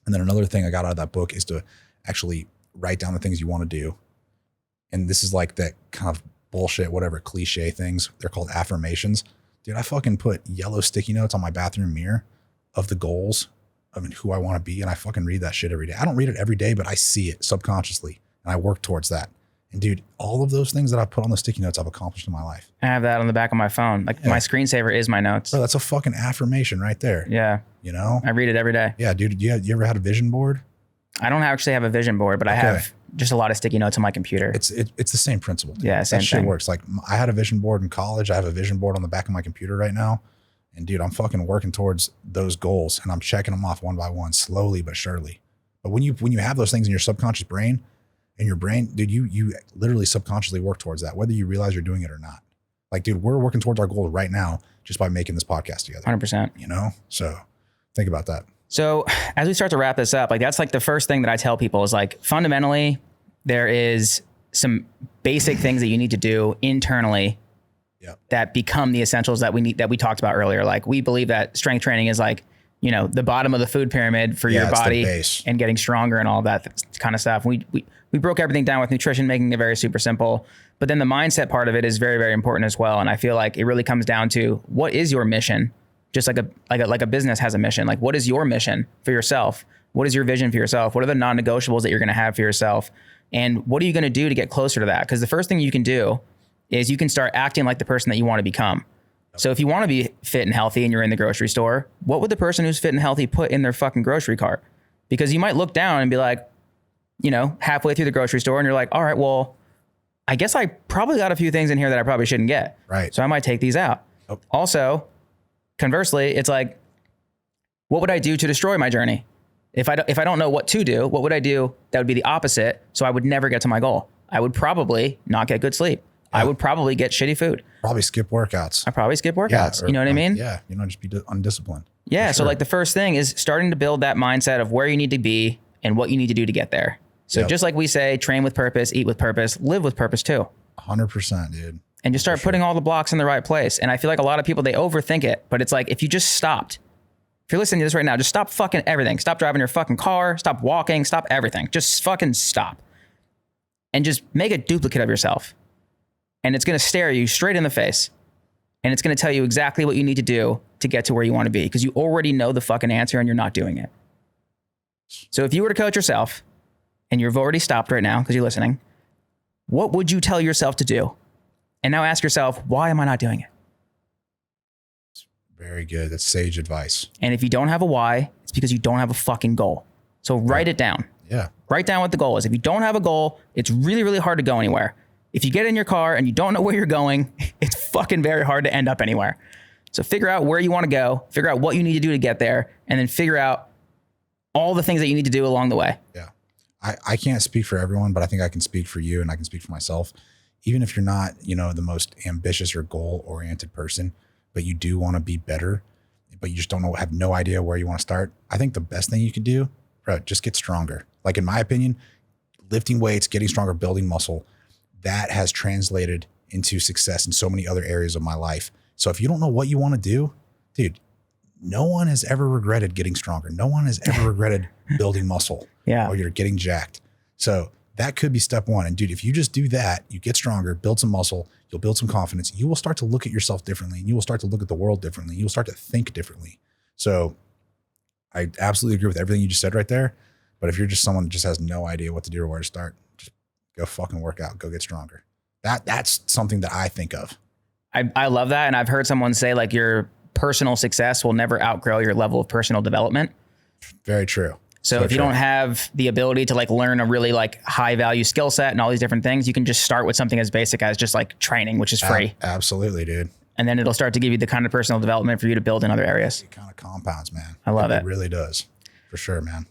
And then another thing I got out of that book is to actually write down the things you want to do. And this is like that kind of bullshit, whatever cliche things. They're called affirmations. Dude, I fucking put yellow sticky notes on my bathroom mirror of the goals of who I want to be. And I fucking read that shit every day. I don't read it every day, but I see it subconsciously and I work towards that. And dude, all of those things that I've put on the sticky notes, I've accomplished in my life. I have that on the back of my phone. Like my screensaver is my notes. Bro, that's a fucking affirmation right there. Yeah. You know? I read it every day. Yeah, dude. You ever had a vision board? I don't actually have a vision board, but I have just a lot of sticky notes on my computer. It's the same principle. Dude. Yeah, same that shit thing. works. Like I had a vision board in college. I have a vision board on the back of my computer right now. And dude, I'm fucking working towards those goals and I'm checking them off one by one, slowly but surely. But when you have those things in your subconscious brain, in your brain, dude, you literally subconsciously work towards that, whether you realize you're doing it or not. Like, dude, we're working towards our goals right now just by making this podcast together. 100%. You know? So think about that. So as we start to wrap this up, like that's like the first thing that I tell people is like, fundamentally, there is some basic things that you need to do internally that become the essentials that we need, that we talked about earlier. Like we believe that strength training is like, you know, the bottom of the food pyramid for your body and getting stronger and all that kind of stuff. We broke everything down with nutrition, making it very super simple. But then the mindset part of it is very, very important as well. And I feel like it really comes down to what is your mission? Just like a business has a mission. Like what is your mission for yourself? What is your vision for yourself? What are the non-negotiables that you're going to have for yourself? And what are you going to do to get closer to that? Because the first thing you can do is you can start acting like the person that you want to become. So if you want to be fit and healthy and you're in the grocery store, what would the person who's fit and healthy put in their fucking grocery cart? Because you might look down and be like, you know, halfway through the grocery store and you're like, all right, well, I guess I probably got a few things in here that I probably shouldn't get. Right. So I might take these out. Oh. Also, conversely, it's like, what would I do to destroy my journey? If I don't know what to do, what would I do that would be the opposite? So I would never get to my goal. I would probably not get good sleep. I would probably get shitty food. Probably skip workouts. I probably skip workouts. You know what I mean? Yeah. Just be undisciplined. Yeah. So like the first thing is starting to build that mindset of where you need to be and what you need to do to get there. So just like we say, train with purpose, eat with purpose, live with purpose too. 100%, dude. And just start putting all the blocks in the right place. And I feel like a lot of people, they overthink it, but it's like, if you just stopped, if you're listening to this right now, just stop fucking everything. Stop driving your fucking car, stop walking, stop everything. Just fucking stop. And just make a duplicate of yourself. And it's going to stare you straight in the face. And it's going to tell you exactly what you need to do to get to where you want to be. Because you already know the fucking answer and you're not doing it. So if you were to coach yourself and you've already stopped right now because you're listening, what would you tell yourself to do? And now ask yourself, why am I not doing it? Very good. That's sage advice. And if you don't have a why, it's because you don't have a fucking goal. So write it down. Yeah. Write down what the goal is. If you don't have a goal, it's really, really hard to go anywhere. If you get in your car and you don't know where you're going, it's fucking very hard to end up anywhere. So figure out where you want to go, figure out what you need to do to get there, and then figure out all the things that you need to do along the way. Yeah. I can't speak for everyone, but I think I can speak for you and I can speak for myself. Even if you're not, the most ambitious or goal-oriented person, but you do want to be better, but you just have no idea where you want to start. I think the best thing you could do, bro, just get stronger. Like in my opinion, lifting weights, getting stronger, building muscle, that has translated into success in so many other areas of my life. So if you don't know what you want to do, dude, no one has ever regretted getting stronger. No one has ever regretted building muscle or you're getting jacked. So that could be step one. And dude, if you just do that, you get stronger, build some muscle, you'll build some confidence. You will start to look at yourself differently and you will start to look at the world differently. You'll start to think differently. So I absolutely agree with everything you just said right there. But if you're just someone that just has no idea what to do or where to start, just go fucking work out, go get stronger. That's something that I think of. I love that. And I've heard someone say like your personal success will never outgrow your level of personal development. Very true. So if you don't have the ability to like learn a really like high value skill set and all these different things, you can just start with something as basic as just like training, which is free. Absolutely, dude. And then it'll start to give you the kind of personal development for you to build in other areas. It kind of compounds, man. I love it. It really does. For sure, man.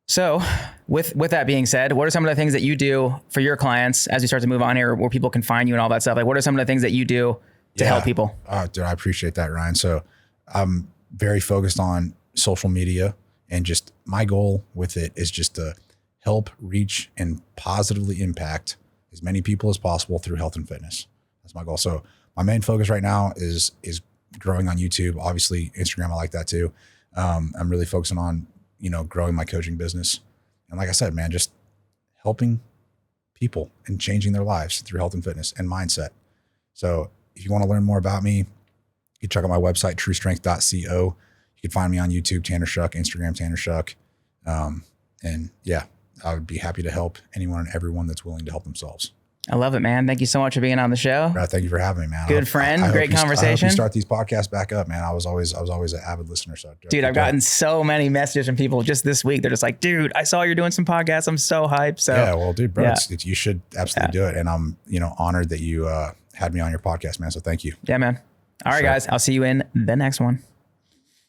So with that being said, what are some of the things that you do for your clients as we start to move on here, where people can find you and all that stuff? Like, what are some of the things that you do to help people? Dude, I appreciate that, Ryan. So I'm very focused on social media, and just my goal with it is just to help reach and positively impact as many people as possible through health and fitness. That's my goal. So my main focus right now is growing on YouTube. Obviously Instagram, I like that too. I'm really focusing on, growing my coaching business. And like I said, man, just helping people and changing their lives through health and fitness and mindset. So if you want to learn more about me, you can check out my website, truestrength.co. You can find me on YouTube, Tanner Shuck, Instagram, Tanner Shuck. And yeah, I would be happy to help anyone and everyone that's willing to help themselves. I love it, man. Thank you so much for being on the show. Brad, thank you for having me, man. Good friend. Great conversation. I hope you start these podcasts back up, man. I was always an avid listener. So dude, I've gotten so many messages from people just this week. They're just like, dude, I saw you're doing some podcasts. I'm so hyped. So yeah, well, dude, bro, you should absolutely do it. And I'm, honored that you had me on your podcast, man. So thank you. Yeah, man. All right, guys. I'll see you in the next one.